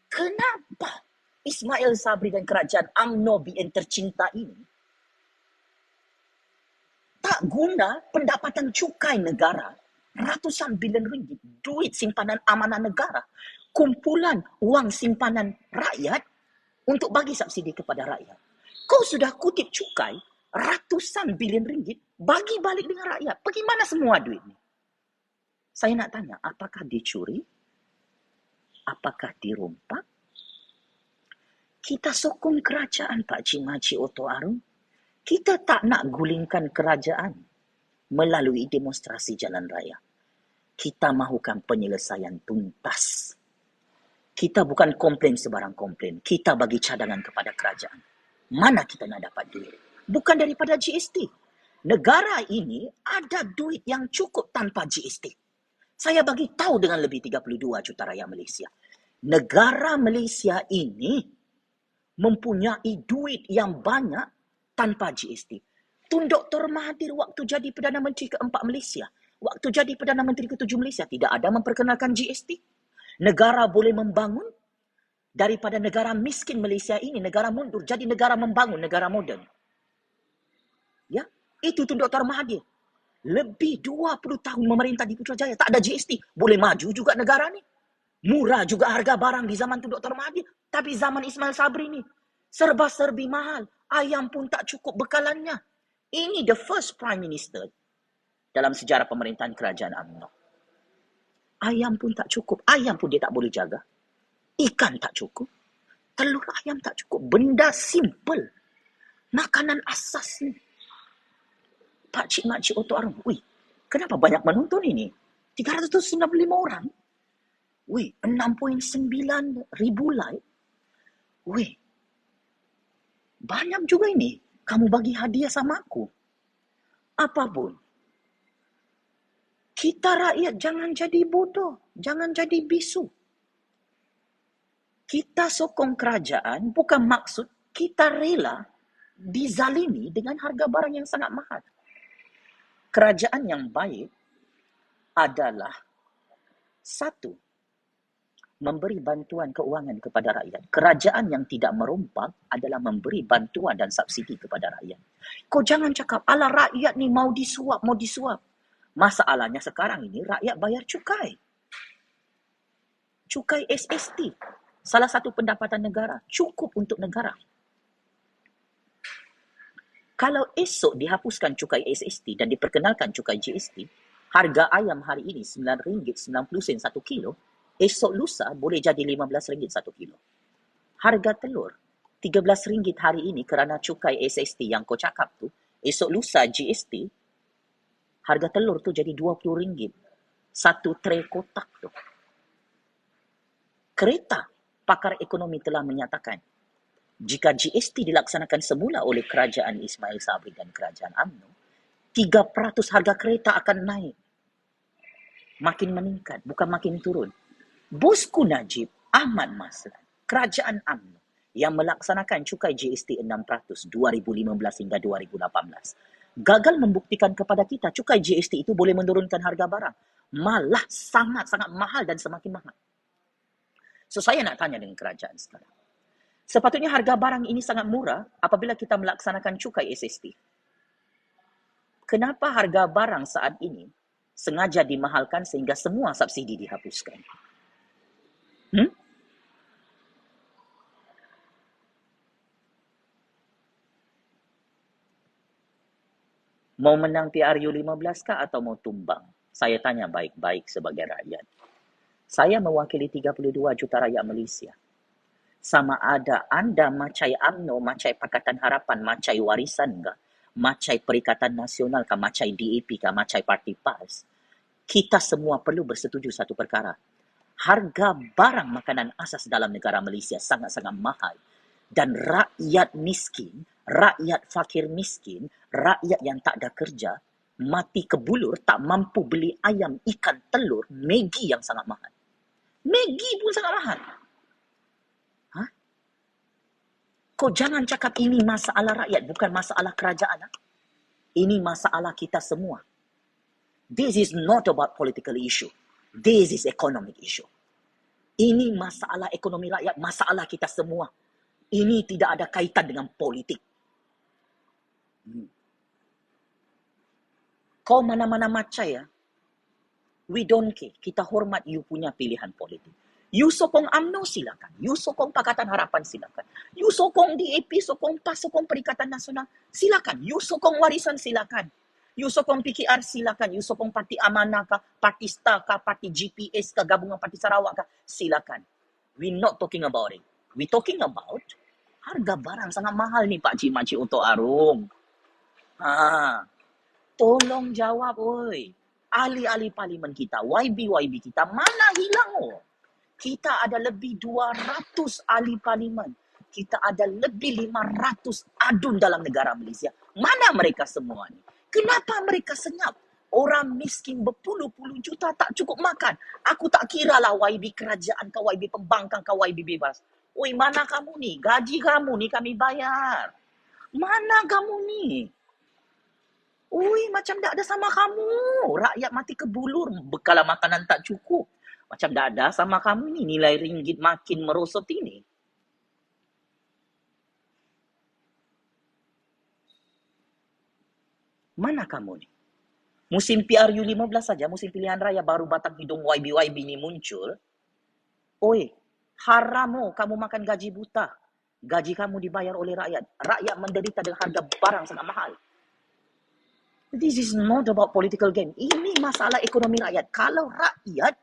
Kenapa Ismail Sabri dan kerajaan UMNO BN tercinta ini tak guna pendapatan cukai negara, ratusan bilion ringgit, duit simpanan amanah negara, kumpulan wang simpanan rakyat untuk bagi subsidi kepada rakyat. Kau sudah kutip cukai, ratusan bilion ringgit, bagi balik dengan rakyat. Pergi mana semua duit ni? Saya nak tanya, apakah dicuri? Apakah dirompak? Kita sokong kerajaan Pak Cik Makcik Oto Arung. Kita tak nak gulingkan kerajaan melalui demonstrasi jalan raya. Kita mahukan penyelesaian tuntas. Kita bukan komplain sebarang komplain. Kita bagi cadangan kepada kerajaan. Mana kita nak dapat duit? Bukan daripada GST. Negara ini ada duit yang cukup tanpa GST. Saya bagi tahu dengan lebih 32 juta rakyat Malaysia. Negara Malaysia ini mempunyai duit yang banyak tanpa GST. Tun Dr. Mahathir waktu jadi Perdana Menteri keempat Malaysia, Waktu jadi Perdana Menteri ke-7 Malaysia, tidak ada memperkenalkan GST. Negara boleh membangun daripada negara miskin Malaysia ini, negara mundur, jadi negara membangun, negara moden. Ya, itu tu Dr. Mahathir. Lebih 20 tahun memerintah di Putrajaya, tak ada GST. Boleh maju juga negara ni. Murah juga harga barang di zaman tu Dr. Mahathir. Tapi zaman Ismail Sabri ni, serba-serbi mahal. Ayam pun tak cukup bekalannya. Ini the first Prime Minister dalam sejarah pemerintahan kerajaan UMNO. Ayam pun tak cukup. Ayam pun dia tak boleh jaga. Ikan tak cukup. Telur ayam tak cukup. Benda simple. Makanan asas ni. Pakcik makcik Oto Arum. Wih, kenapa banyak menonton ini? 395 orang. Wih, 6.9 ribu like. Wih, banyak juga ini. Kamu bagi hadiah sama aku. Apapun. Kita rakyat jangan jadi bodoh. Jangan jadi bisu. Kita sokong kerajaan bukan maksud kita rela dizalimi dengan harga barang yang sangat mahal. Kerajaan yang baik adalah satu, memberi bantuan keuangan kepada rakyat. Kerajaan yang tidak merompak adalah memberi bantuan dan subsidi kepada rakyat. Kau jangan cakap, ala rakyat ni mau disuap. Masalahnya sekarang ini rakyat bayar cukai. Cukai SST. Salah satu pendapatan negara. Cukup untuk negara. Kalau esok dihapuskan cukai SST dan diperkenalkan cukai GST, harga ayam hari ini RM9.90 1 kilo, esok lusa boleh jadi RM15 1 kilo. Harga telur RM13 hari ini kerana cukai SST yang kau cakap tu, esok lusa GST, harga telur tu jadi RM20. Satu tray kotak tu. Kereta, pakar ekonomi telah menyatakan, jika GST dilaksanakan semula oleh kerajaan Ismail Sabri dan kerajaan UMNO, 3% harga kereta akan naik. Makin meningkat, bukan makin turun. Bosku Najib, Ahmad Maslan, kerajaan UMNO yang melaksanakan cukai GST 6% 2015 hingga 2018, gagal membuktikan kepada kita cukai GST itu boleh menurunkan harga barang. Malah sangat-sangat mahal dan semakin mahal. So, saya nak tanya dengan kerajaan sekarang. Sepatutnya harga barang ini sangat murah apabila kita melaksanakan cukai SST. Kenapa harga barang saat ini sengaja dimahalkan sehingga semua subsidi dihapuskan? Mau menang PRU 15 kah atau mau tumbang? Saya tanya baik-baik sebagai rakyat. Saya mewakili 32 juta rakyat Malaysia. Sama ada anda macai UMNO, macai Pakatan Harapan, macai Warisan ke, macai Perikatan Nasional ke, macai DAP ke, macai Parti PAS, kita semua perlu bersetuju satu perkara. Harga barang makanan asas dalam negara Malaysia sangat-sangat mahal. Dan rakyat miskin, rakyat fakir miskin, rakyat yang tak ada kerja, mati kebulur, tak mampu beli ayam, ikan, telur, Maggi yang sangat mahal. Maggi pun sangat mahal. Kau jangan cakap ini masalah rakyat, bukan masalah kerajaan. Ini masalah kita semua. This is not about political issue. This is economic issue. Ini masalah ekonomi rakyat, masalah kita semua. Ini tidak ada kaitan dengan politik. Kau mana-mana macai ya. We don't care. Kita hormat you punya pilihan politik. You sokong UMNO, silakan. You sokong Pakatan Harapan, silakan. You sokong DAP, sokong PAS, sokong Perikatan Nasional, silakan. You sokong Warisan, silakan. You sokong PKR, silakan. You sokong Parti Amanah kah, Parti Star kah, Parti GPS kah, Gabungan Parti Sarawak kah, silakan. We not talking about it. We talking about harga barang sangat mahal ni Pak Cik Makcik Oto Arum. Tolong jawab, oi. Ahli-ahli parlimen kita, YB kita, mana hilang oh? Kita ada lebih 200 ahli parlimen. Kita ada lebih 500 adun dalam negara Malaysia. Mana mereka semua ni? Kenapa mereka senyap? Orang miskin berpuluh-puluh juta tak cukup makan. Aku tak kira lah YB kerajaan ke YB pembangkang ke YB bebas. Oi, mana kamu ni? Gaji kamu ni kami bayar. Mana kamu ni? Ui, macam tak ada sama kamu. Rakyat mati kebulur, bekal makanan tak cukup. Macam tak ada sama kamu ni, nilai ringgit makin merosot ini. Mana kamu ni? Musim PRU 15 saja, musim pilihan raya baru batang hidung YB ni muncul. Oi, haramu kamu makan gaji buta. Gaji kamu dibayar oleh rakyat. Rakyat menderita dengan harga barang sangat mahal. This is not about political game. Ini masalah ekonomi rakyat. Kalau rakyat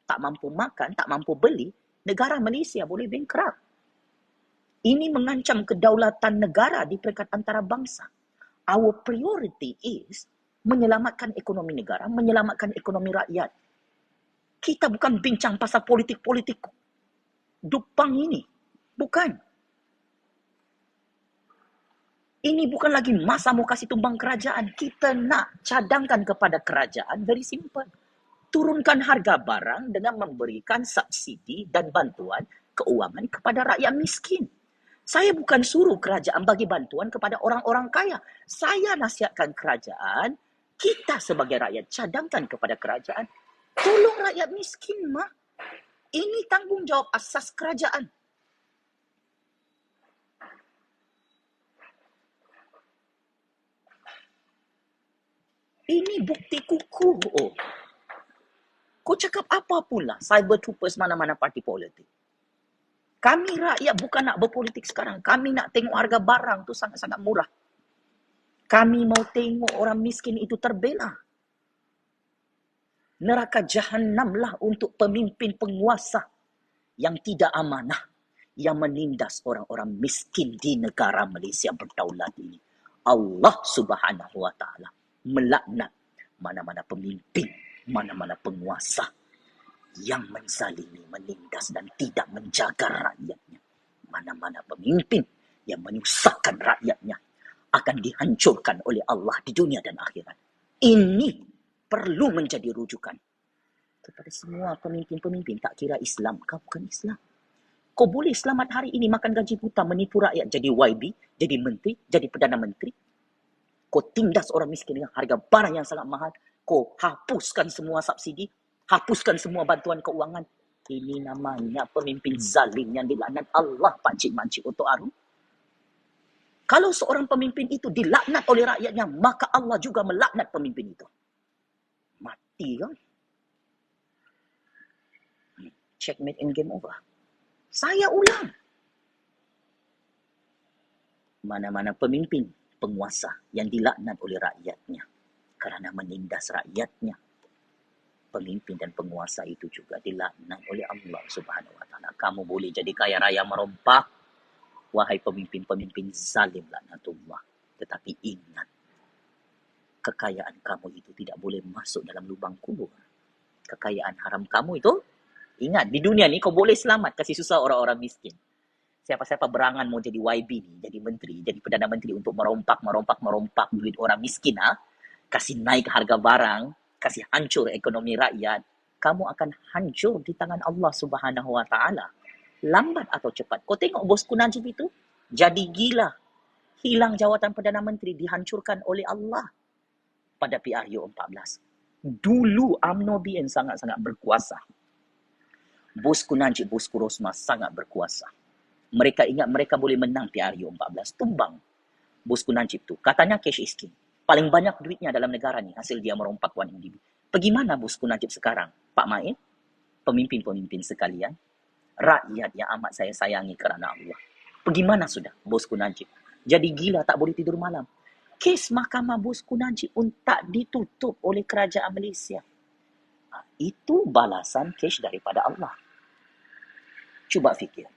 tak mampu makan, tak mampu beli, negara Malaysia boleh bankrupt. Ini mengancam kedaulatan negara di peringkat antarabangsa. Our priority is menyelamatkan ekonomi negara, menyelamatkan ekonomi rakyat. Kita bukan bincang pasal politik-politik dupang ini. Bukan. Ini bukan lagi masa mau kasih tumbang kerajaan. Kita nak cadangkan kepada kerajaan, very simple. Turunkan harga barang dengan memberikan subsidi dan bantuan keuangan kepada rakyat miskin. Saya bukan suruh kerajaan bagi bantuan kepada orang-orang kaya. Saya nasihatkan kerajaan, kita sebagai rakyat cadangkan kepada kerajaan, tolong rakyat miskin, mah. Ini tanggungjawab asas kerajaan. Ini bukti kukuh. Oh. Kau cakap apa pula cyber troopers mana-mana parti politik. Kami rakyat bukan nak berpolitik sekarang. Kami nak tengok harga barang tu sangat-sangat murah. Kami mau tengok orang miskin itu terbela. Neraka jahanamlah untuk pemimpin penguasa yang tidak amanah, yang menindas orang-orang miskin di negara Malaysia berdaulat ini. Allah Subhanahu Wa Taala melaknat mana-mana pemimpin, mana-mana penguasa yang menzalimi, menindas dan tidak menjaga rakyatnya. Mana-mana pemimpin yang menyusahkan rakyatnya akan dihancurkan oleh Allah di dunia dan akhirat. Ini perlu menjadi rujukan kepada semua pemimpin-pemimpin. Tak kira Islam, kau bukan Islam. Kau boleh selamat hari ini makan gaji buta, menipu rakyat, jadi YB, jadi menteri, jadi Perdana Menteri. Kau tindas orang miskin dengan harga barang yang sangat mahal. Kau hapuskan semua subsidi, hapuskan semua bantuan keuangan. Ini namanya pemimpin zalim yang dilaknat Allah, Pakcik Makcik Otok Arum. Kalau seorang pemimpin itu dilaknat oleh rakyatnya, maka Allah juga melaknat pemimpin itu. Mati kan? Checkmate and game over. Saya ulang. Mana-mana pemimpin, penguasa yang dilaknat oleh rakyatnya kerana menindas rakyatnya, pemimpin dan penguasa itu juga dilaknat oleh Allah Subhanahu Wa Taala. Kamu boleh jadi kaya raya merompah, wahai pemimpin-pemimpin zalim laknatullah. Tetapi ingat, kekayaan kamu itu tidak boleh masuk dalam lubang kubur. Kekayaan haram kamu itu, ingat, di dunia ni kau boleh selamat kasih susah orang-orang miskin. Siapa-siapa berangan mau jadi YB ni, jadi menteri, jadi Perdana Menteri untuk merompak duit orang miskin, kasih naik harga barang, kasih hancur ekonomi rakyat, kamu akan hancur di tangan Allah Subhanahu Wa Taala. Lambat atau cepat. Kau tengok bosku Najib itu, jadi gila. Hilang jawatan Perdana Menteri, dihancurkan oleh Allah pada PRU 14. Dulu UMNO BN sangat-sangat berkuasa. Bosku Najib, bosku Rosmah sangat berkuasa. Mereka ingat mereka boleh menang PRU 14. Tumbang bosku Najib tu. Katanya cash is king. Paling banyak duitnya dalam negara ni hasil dia merompak 1MDB. Pergi mana bosku Najib sekarang? Pak Main, pemimpin-pemimpin sekalian, rakyat yang amat saya sayangi kerana Allah. Pergi mana sudah bosku Najib? Jadi gila tak boleh tidur malam. Kes mahkamah bosku Najib pun tak ditutup oleh kerajaan Malaysia. Itu balasan cash daripada Allah. Cuba fikir.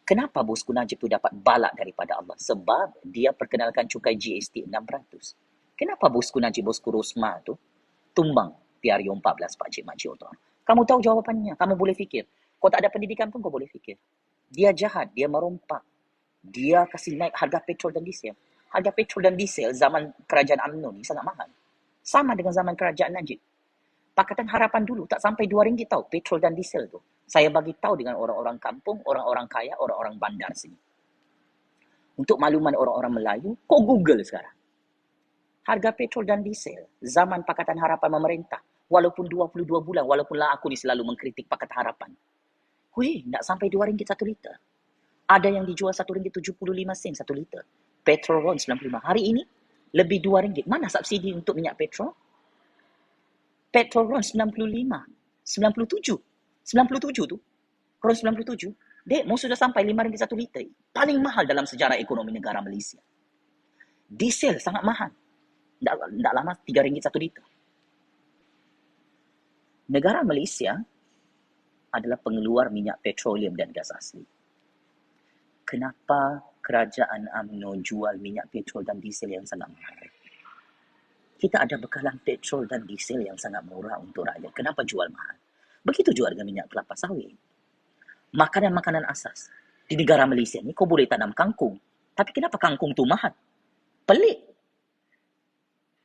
Kenapa bosku Najib tu dapat balak daripada Allah? Sebab dia perkenalkan cukai GST 600. Kenapa bosku Najib, bosku Rosmah tu tumbang PRU 14, Pakcik Makcik Otok? Kamu tahu jawapannya. Kamu boleh fikir. Kau tak ada pendidikan pun kau boleh fikir. Dia jahat, dia merompak. Dia kasih naik harga petrol dan diesel. Harga petrol dan diesel zaman kerajaan UMNO ni sangat mahal. Sama dengan zaman kerajaan Najib. Pakatan Harapan dulu tak sampai RM2 tau petrol dan diesel tu. Saya bagi tahu dengan orang-orang kampung, orang-orang kaya, orang-orang bandar sini. Untuk makluman orang-orang Melayu, kau Google sekarang. Harga petrol dan diesel, zaman Pakatan Harapan memerintah, walaupun 22 bulan, walaupunlah aku ni selalu mengkritik Pakatan Harapan. Tak sampai RM2 1 liter. Ada yang dijual RM1.75 1 liter. Petrol RON 95. Hari ini, lebih RM2. Mana subsidi untuk minyak petrol? Petrol RON 95. 97. 97 tu. RON 97. Dek, mau sudah sampai RM5 1 liter. Paling mahal dalam sejarah ekonomi negara Malaysia. Diesel sangat mahal. Tak lama RM3 1 liter. Negara Malaysia adalah pengeluar minyak petroleum dan gas asli. Kenapa kerajaan UMNO jual minyak petrol dan diesel yang sangat mahal? Kita ada bekalan petrol dan diesel yang sangat murah untuk rakyat. Kenapa jual mahal? Begitu juga dengan minyak kelapa sawit. Makanan-makanan asas. Di negara Malaysia ni kau boleh tanam kangkung. Tapi kenapa kangkung tu mahal? Pelik.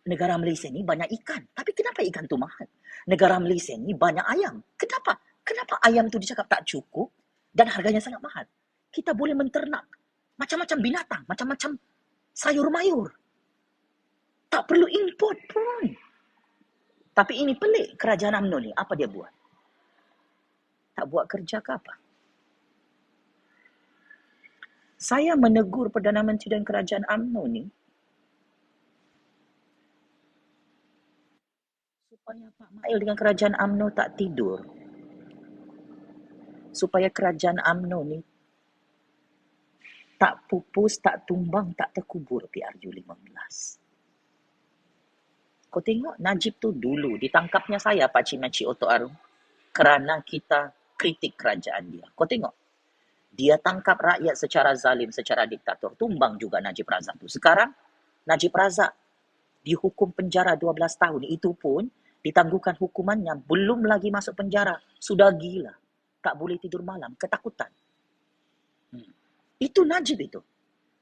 Negara Malaysia ni banyak ikan. Tapi kenapa ikan tu mahal? Negara Malaysia ni banyak ayam. Kenapa? Kenapa ayam tu dicakap tak cukup dan harganya sangat mahal? Kita boleh menternak macam-macam binatang, macam-macam sayur mayur. Tak perlu import pun. Tapi ini pelik. Kerajaan UMNO ni, apa dia buat? Tak buat kerja ke apa? Saya menegur Perdana Menteri dan kerajaan UMNO ni supaya Pak Mail dengan kerajaan UMNO tak tidur. Supaya kerajaan UMNO ni tak pupus, tak tumbang, tak terkubur PRU15. Kau tengok Najib tu dulu ditangkapnya saya Pakcik Makcik Otok Arum kerana kita kritik kerajaan dia. Kau tengok, dia tangkap rakyat secara zalim, secara diktator. Tumbang juga Najib Razak tu. Sekarang Najib Razak dihukum penjara 12 tahun. Itu pun ditangguhkan hukumannya, belum lagi masuk penjara. Sudah gila. Tak boleh tidur malam, ketakutan. Itu Najib itu.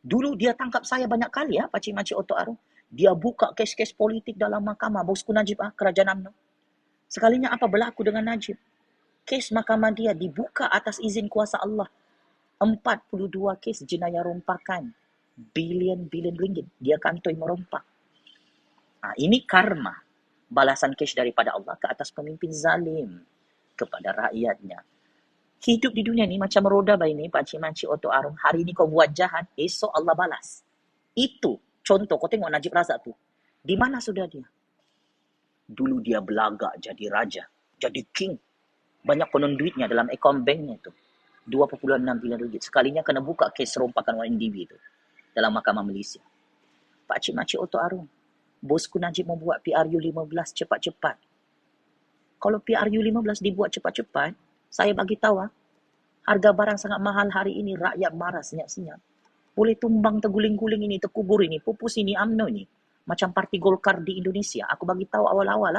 Dulu dia tangkap saya banyak kali Pakcik Makcik Otok Arum. Dia buka kes-kes politik dalam mahkamah. Bosku Najib kerajaan UMNO. Sekalinya apa berlaku dengan Najib? Kes mahkamah dia dibuka atas izin kuasa Allah. 42 kes jenayah rompakan. Bilion-bilion ringgit. Dia kantoi merompak. Ini karma. Balasan kes daripada Allah ke atas pemimpin zalim kepada rakyatnya. Hidup di dunia ni macam roda bayi ni, Pakcik Makcik Otok Arum. Hari ni kau buat jahat, esok Allah balas. Itu contoh. Kau tengok Najib Razak tu. Di mana sudah dia? Dulu dia belagak jadi raja, jadi king. Banyak konon duitnya dalam akaun banknya tu. 2.6 bilion ringgit. Sekalinya kena buka kes rompakan YNDB tu dalam Mahkamah Malaysia. Pakcik Makcik Otok Arum. Bosku Najib membuat PRU15 cepat-cepat. Kalau PRU15 dibuat cepat-cepat, saya bagi tahu harga barang sangat mahal hari ini, rakyat marah senyap-senyap. Boleh tumbang terguling-guling ini, terkubur ini, pupus ini, UMNO ini. Macam parti Golkar di Indonesia. Aku bagi tahu awal-awal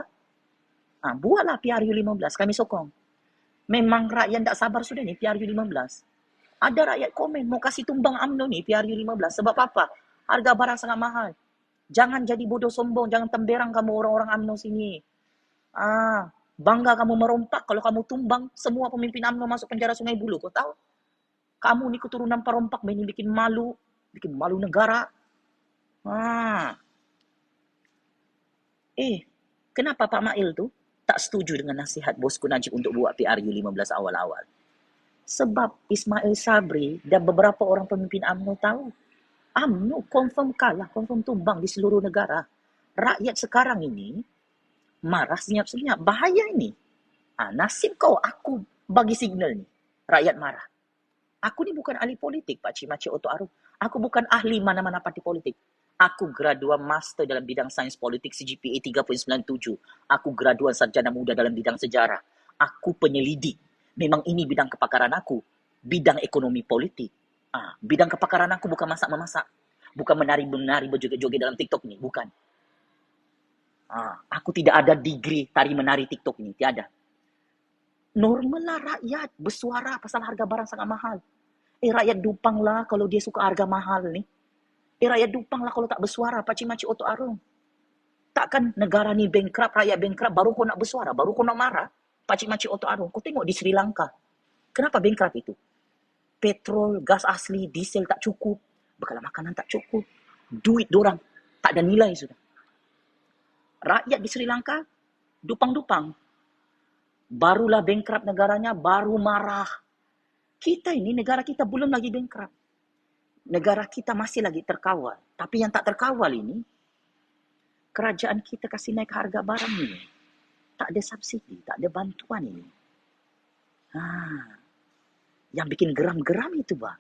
buatlah PRU15, kami sokong. Memang rakyat tak sabar sudah ni PRU15. Ada rakyat komen mau kasih tumbang UMNO ni PRU15. Sebab apa? Harga barang sangat mahal. Jangan jadi bodoh sombong, jangan temberang kamu orang-orang UMNO sini. Bangga kamu merompak, kalau kamu tumbang, semua pemimpin UMNO masuk penjara Sungai Buloh. Kau tahu? Kamu ni keturunan perompak, ini bikin malu negara. Kenapa Pak Mail tu tak setuju dengan nasihat bosku Najib untuk buat PRU15 awal-awal? Sebab Ismail Sabri dan beberapa orang pemimpin UMNO tahu, UMNO confirm kalah, confirm tumbang di seluruh negara. Rakyat sekarang ini marah senyap-senyap. Bahaya ini. Nasib kau, aku bagi signal ni. Rakyat marah. Aku ni bukan ahli politik, Pakcik Makcik Otok Arum. Aku bukan ahli mana-mana parti politik. Aku graduan master dalam bidang sains politik CGPA 3.97. Aku graduan sarjana muda dalam bidang sejarah. Aku penyelidik. Memang ini bidang kepakaran aku. Bidang ekonomi politik. Bidang kepakaran aku bukan masak-memasak. Bukan menari-menari berjoget-joget dalam TikTok ni. Bukan. Aku tidak ada degree tari-menari TikTok ni. Tiada. Normal lah rakyat bersuara pasal harga barang sangat mahal. Rakyat dupang lah kalau dia suka harga mahal ni. Rakyat dupang lah kalau tak bersuara, Pakcik Makcik Otok Arum. Takkan negara ni bankrupt, rakyat bankrupt, baru kau nak bersuara, baru kau nak marah, Pakcik Makcik Otok Arum. Kau tengok di Sri Lanka. Kenapa bankrupt itu? Petrol, gas asli, diesel tak cukup, bekalan makanan tak cukup, duit dorang tak ada nilai sudah. Rakyat di Sri Lanka, dupang-dupang. Barulah bankrupt negaranya, baru marah. Kita ini, negara kita belum lagi bankrupt. Negara kita masih lagi terkawal. Tapi yang tak terkawal ini, kerajaan kita kasih naik harga barang ini. Tak ada subsidi, tak ada bantuan ini. Yang bikin geram-geram itu, bah.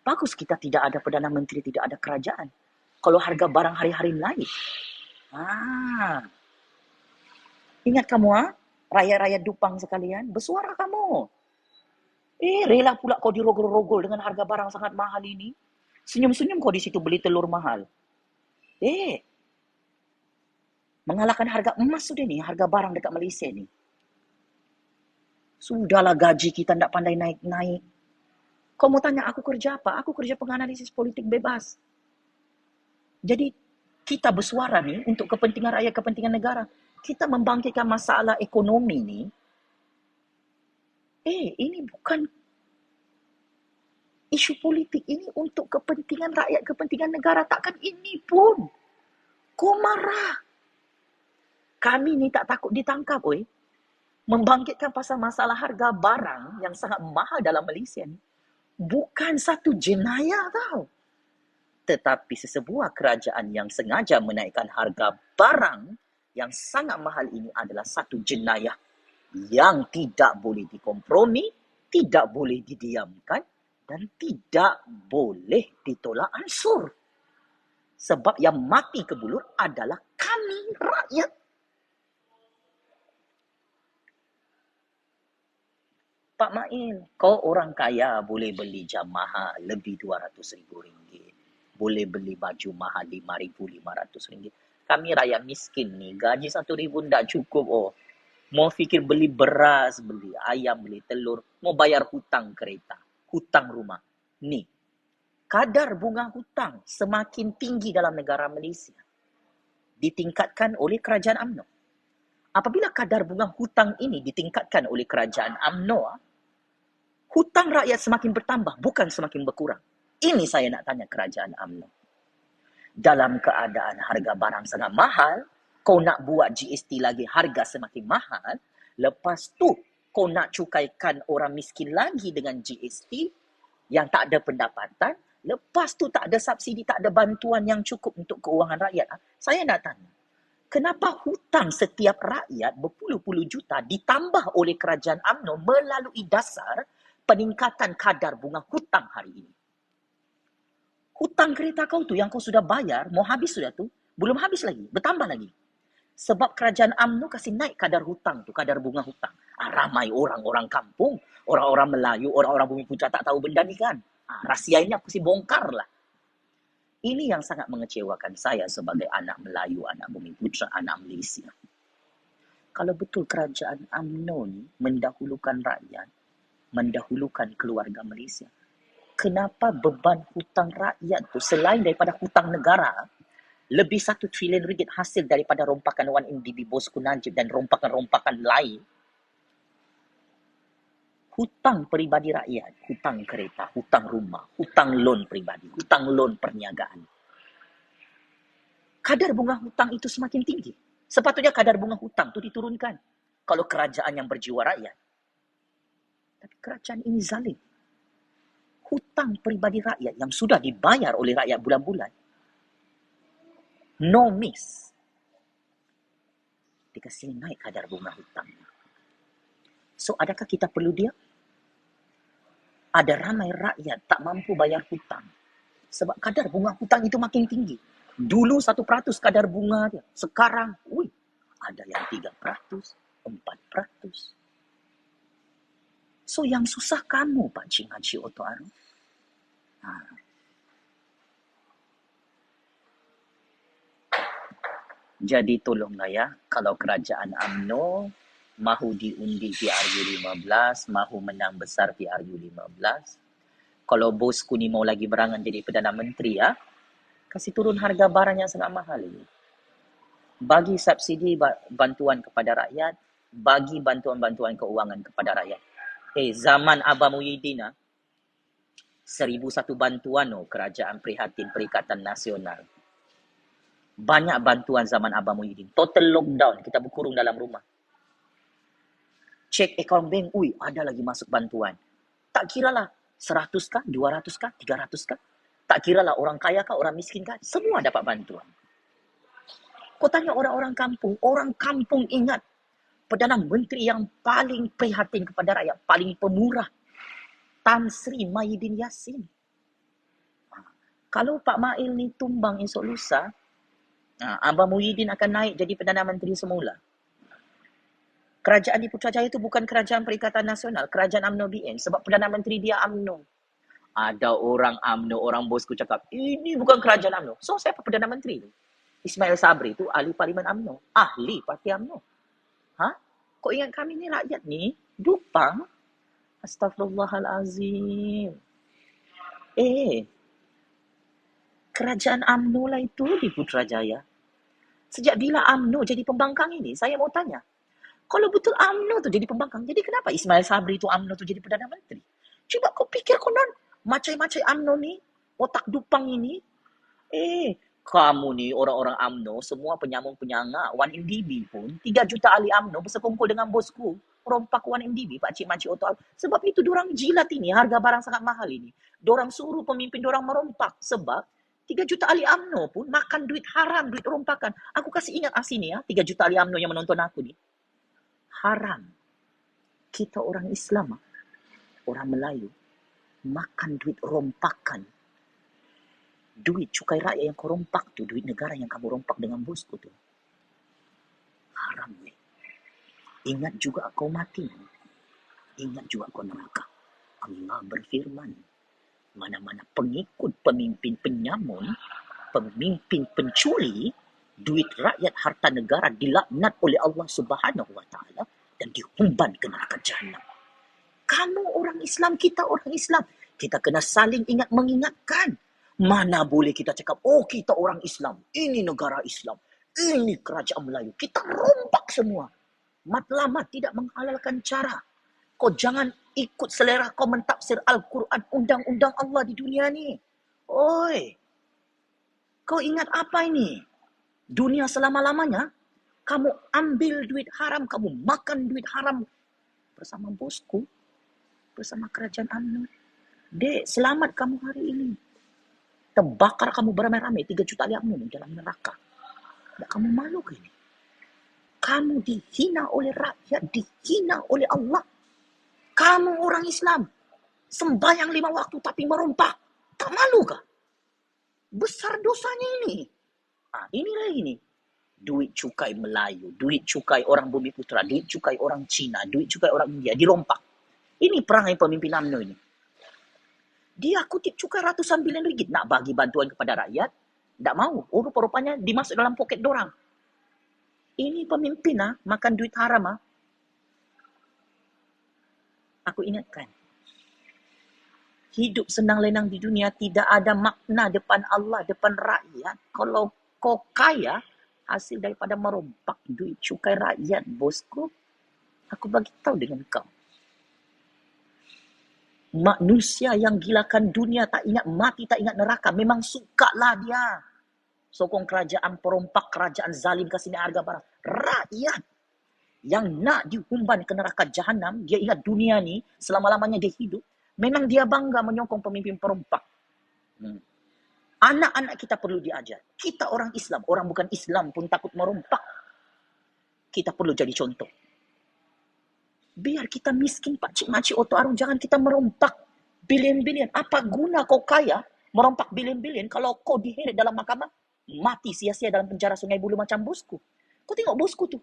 Bagus kita tidak ada Perdana Menteri, tidak ada kerajaan. Kalau harga barang hari-hari naik. Ingat kamu, rakyat-rakyat Dupang sekalian, bersuara kamu. Rela pula kau dirogol-rogol dengan harga barang sangat mahal ini. Senyum-senyum kau di situ beli telur mahal. Mengalahkan harga emas sudah nih, harga barang dekat Malaysia ni. Sudahlah gaji kita tak pandai naik-naik. Kau mau tanya aku kerja apa? Aku kerja penganalisis politik bebas. Jadi kita bersuara nih untuk kepentingan rakyat, kepentingan negara. Kita membangkitkan masalah ekonomi ni. Ini bukan isu politik, ini untuk kepentingan rakyat, kepentingan negara. Takkan ini pun kau marah. Kami ni tak takut ditangkap, membangkitkan pasal masalah harga barang yang sangat mahal dalam Malaysia ni bukan satu jenayah tau. Tetapi sesebuah kerajaan yang sengaja menaikkan harga barang yang sangat mahal ini adalah satu jenayah yang tidak boleh dikompromi, tidak boleh didiamkan dan tidak boleh ditolak ansur. Sebab yang mati kebulur adalah kami, rakyat. Pak Mail, kau orang kaya boleh beli jam mahal lebih RM200,000. Boleh beli baju mahal RM5,500. Kami rakyat miskin ni, gaji RM1,000 tak cukup. Mau fikir beli beras, beli ayam, beli telur, mau bayar hutang kereta, hutang rumah. Ni, kadar bunga hutang semakin tinggi dalam negara Malaysia. Ditingkatkan oleh kerajaan UMNO. Apabila kadar bunga hutang ini ditingkatkan oleh kerajaan UMNO, hutang rakyat semakin bertambah, bukan semakin berkurang. Ini saya nak tanya kerajaan UMNO. Dalam keadaan harga barang sangat mahal, kau nak buat GST lagi, harga semakin mahal. Lepas tu, kau nak cukaikan orang miskin lagi dengan GST yang tak ada pendapatan. Lepas tu tak ada subsidi, tak ada bantuan yang cukup untuk keuangan rakyat. Saya nak tanya, kenapa hutang setiap rakyat berpuluh-puluh juta ditambah oleh kerajaan UMNO melalui dasar peningkatan kadar bunga hutang hari ini? Hutang kereta kau tu yang kau sudah bayar, mau habis sudah tu, belum habis lagi, bertambah lagi. Sebab kerajaan UMNO kasih naik kadar hutang tu, kadar bunga hutang. Ramai orang-orang kampung, orang-orang Melayu, orang-orang Bumi Putra tak tahu benda ni kan. Rahsia ini aku mesti bongkar lah. Ini yang sangat mengecewakan saya sebagai anak Melayu, anak Bumi Putra, anak Malaysia. Kalau betul kerajaan UMNO ni mendahulukan rakyat, mendahulukan keluarga Malaysia, kenapa beban hutang rakyat tu selain daripada hutang negara, lebih RM1 trilion hasil daripada rompakan 1MDB Bosku Najib dan rompakan-rompakan lain, hutang peribadi rakyat, hutang kereta, hutang rumah, hutang loan peribadi, hutang loan perniagaan. Kadar bunga hutang itu semakin tinggi. Sepatutnya kadar bunga hutang itu diturunkan kalau kerajaan yang berjiwa rakyat. Tapi kerajaan ini zalim. Hutang peribadi rakyat yang sudah dibayar oleh rakyat bulan-bulan, no miss, dikasih naik kadar bunga hutang. So, adakah kita perlu dia? Ada ramai rakyat tak mampu bayar hutang sebab kadar bunga hutang itu makin tinggi. Dulu 1% kadar bunga dia. Sekarang, ada yang 3%, 4%. So, yang susah kamu, Pak Cik Haji Oto Aruf. Jadi tolonglah ya, kalau kerajaan UMNO mahu diundi PRU15, mahu menang besar PRU15, kalau bosku ni mau lagi berangan jadi Perdana Menteri, kasih turun harga barang yang sangat mahal ini. Bagi subsidi bantuan kepada rakyat, bagi bantuan-bantuan keuangan kepada rakyat. Zaman Abah Muhyiddin, 1,001 bantuan kerajaan prihatin Perikatan Nasional. Banyak bantuan zaman Abang Muhyiddin. Total lockdown, kita berkurung dalam rumah. Cek akaun bank, ada lagi masuk bantuan. Tak kira lah 100 kah, 200 kah, 300 kah. Tak kira lah orang kaya kah, orang miskin kah, semua dapat bantuan. Kau tanya orang kampung ingat Perdana Menteri yang paling prihatin kepada rakyat, paling pemurah, Tan Sri Muhyiddin Yassin. Kalau Pak Mail ni tumbang esok lusa, Abang Muhyiddin akan naik jadi Perdana Menteri semula. Kerajaan di Putrajaya itu bukan kerajaan Perikatan Nasional, kerajaan UMNO BN. Sebab Perdana Menteri dia UMNO. Ada orang UMNO, orang bosku cakap, ini bukan kerajaan UMNO. So, siapa Perdana Menteri itu? Ismail Sabri itu ahli Parlimen UMNO. Ahli Parti UMNO. Kau ingat kami ni rakyat ni? Dupang? Astaghfirullahalazim. Kerajaan UMNO lah itu di Putrajaya. Sejak bila UMNO jadi pembangkang ini? Saya mau tanya. Kalau betul UMNO tu jadi pembangkang, jadi kenapa Ismail Sabri tu UMNO tu jadi Perdana Menteri? Cuba kau fikir konon, macai-macai UMNO ni, otak dupang ini. Kamu ni orang-orang UMNO, semua penyambung-penyangga, 1MDB pun, 3 juta ahli UMNO bersekongkol dengan bosku, rompak 1MDB, pakcik-makcik otak. Sebab itu dorang jilat ini, harga barang sangat mahal ini. Dorang suruh pemimpin dorang merompak, sebab 3 juta ahli UMNO pun makan duit haram, duit rompakan. Aku kasih ingat sini 3 juta ahli UMNO yang menonton aku ni. Haram. Kita orang Islam, orang Melayu, makan duit rompakan. Duit cukai rakyat yang kau rompak tu, duit negara yang kamu rompak dengan bosku tu. Haram ni. Ingat juga kau mati. Ingat juga kau neraka. Allah berfirman, mana-mana pengikut pemimpin penyamun, pemimpin pencuri, duit rakyat harta negara dilaknat oleh Allah Subhanahu Wa Taala dan dihumban ke neraka jahanam. Kamu orang Islam, kita orang Islam. Kita kena saling ingat mengingatkan. Mana boleh kita cakap, kita orang Islam, ini negara Islam, ini kerajaan Melayu. Kita rompak semua. Matlamat tidak menghalalkan cara. Kau jangan ikut selera kau mentafsir Al-Quran, undang-undang Allah di dunia ni. Kau ingat apa ini? Dunia selama-lamanya, kamu ambil duit haram, kamu makan duit haram bersama bosku, bersama kerajaan UMNO. Dek, selamat kamu hari ini. Terbakar kamu beramai-ramai 3 juta ahli UMNO dalam neraka. Tak kamu malu ke ini? Kamu dihina oleh rakyat, dihina oleh Allah. Kamu orang Islam, sembahyang 5 waktu tapi merompak. Tak malu kah? Besar dosanya ini. Inilah ini. Duit cukai Melayu, duit cukai orang Bumi Putra, duit cukai orang Cina, duit cukai orang India, dirompak. Ini perangai pemimpin UMNO ini. Dia kutip cukai ratusan bilion ringgit nak bagi bantuan kepada rakyat. Tak mau. Rupa-rupanya dimasuk dalam poket dorang. Ini pemimpin makan duit haram. Aku ingatkan. Hidup senang lenang di dunia tidak ada makna depan Allah, depan rakyat. Kalau kau kaya, hasil daripada merompak duit cukai rakyat, bosku, aku bagi tahu dengan kau. Manusia yang gilakan dunia, tak ingat mati, tak ingat neraka. Memang sukalah dia sokong kerajaan perompak, kerajaan zalim kasih harga barang. Rakyat yang nak dihumban ke neraka jahanam, dia ingat dunia ni selama-lamanya dia hidup. Memang dia bangga menyokong pemimpin perompak. Anak-anak kita perlu diajar. Kita orang Islam, orang bukan Islam pun takut merompak. Kita perlu jadi contoh. Biar kita miskin, pakcik-makcik otak arung, jangan kita merompak bilion-bilion. Apa guna kau kaya merompak bilion-bilion kalau kau diheret dalam mahkamah? Mati sia-sia dalam penjara Sungai Buloh macam bosku. Kau tengok bosku tu.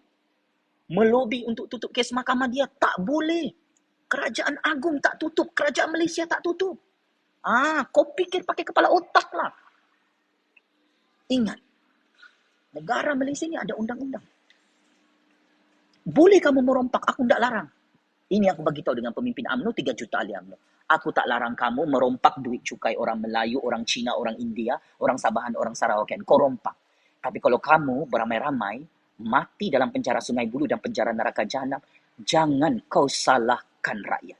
Melobi untuk tutup kes mahkamah dia. Tak boleh. Kerajaan Agung tak tutup. Kerajaan Malaysia tak tutup. Kau fikir pakai kepala otak lah. Ingat. Negara Malaysia ni ada undang-undang. Boleh kamu merompak, aku tak larang. Ini aku bagi tahu dengan pemimpin UMNO, 3 juta ahli UMNO. Aku tak larang kamu merompak duit cukai orang Melayu, orang Cina, orang India, orang Sabahan, orang Sarawakian. Kau rompak. Tapi kalau kamu beramai-ramai, mati dalam penjara Sungai Buloh dan penjara neraka jahanam, jangan kau salahkan rakyat.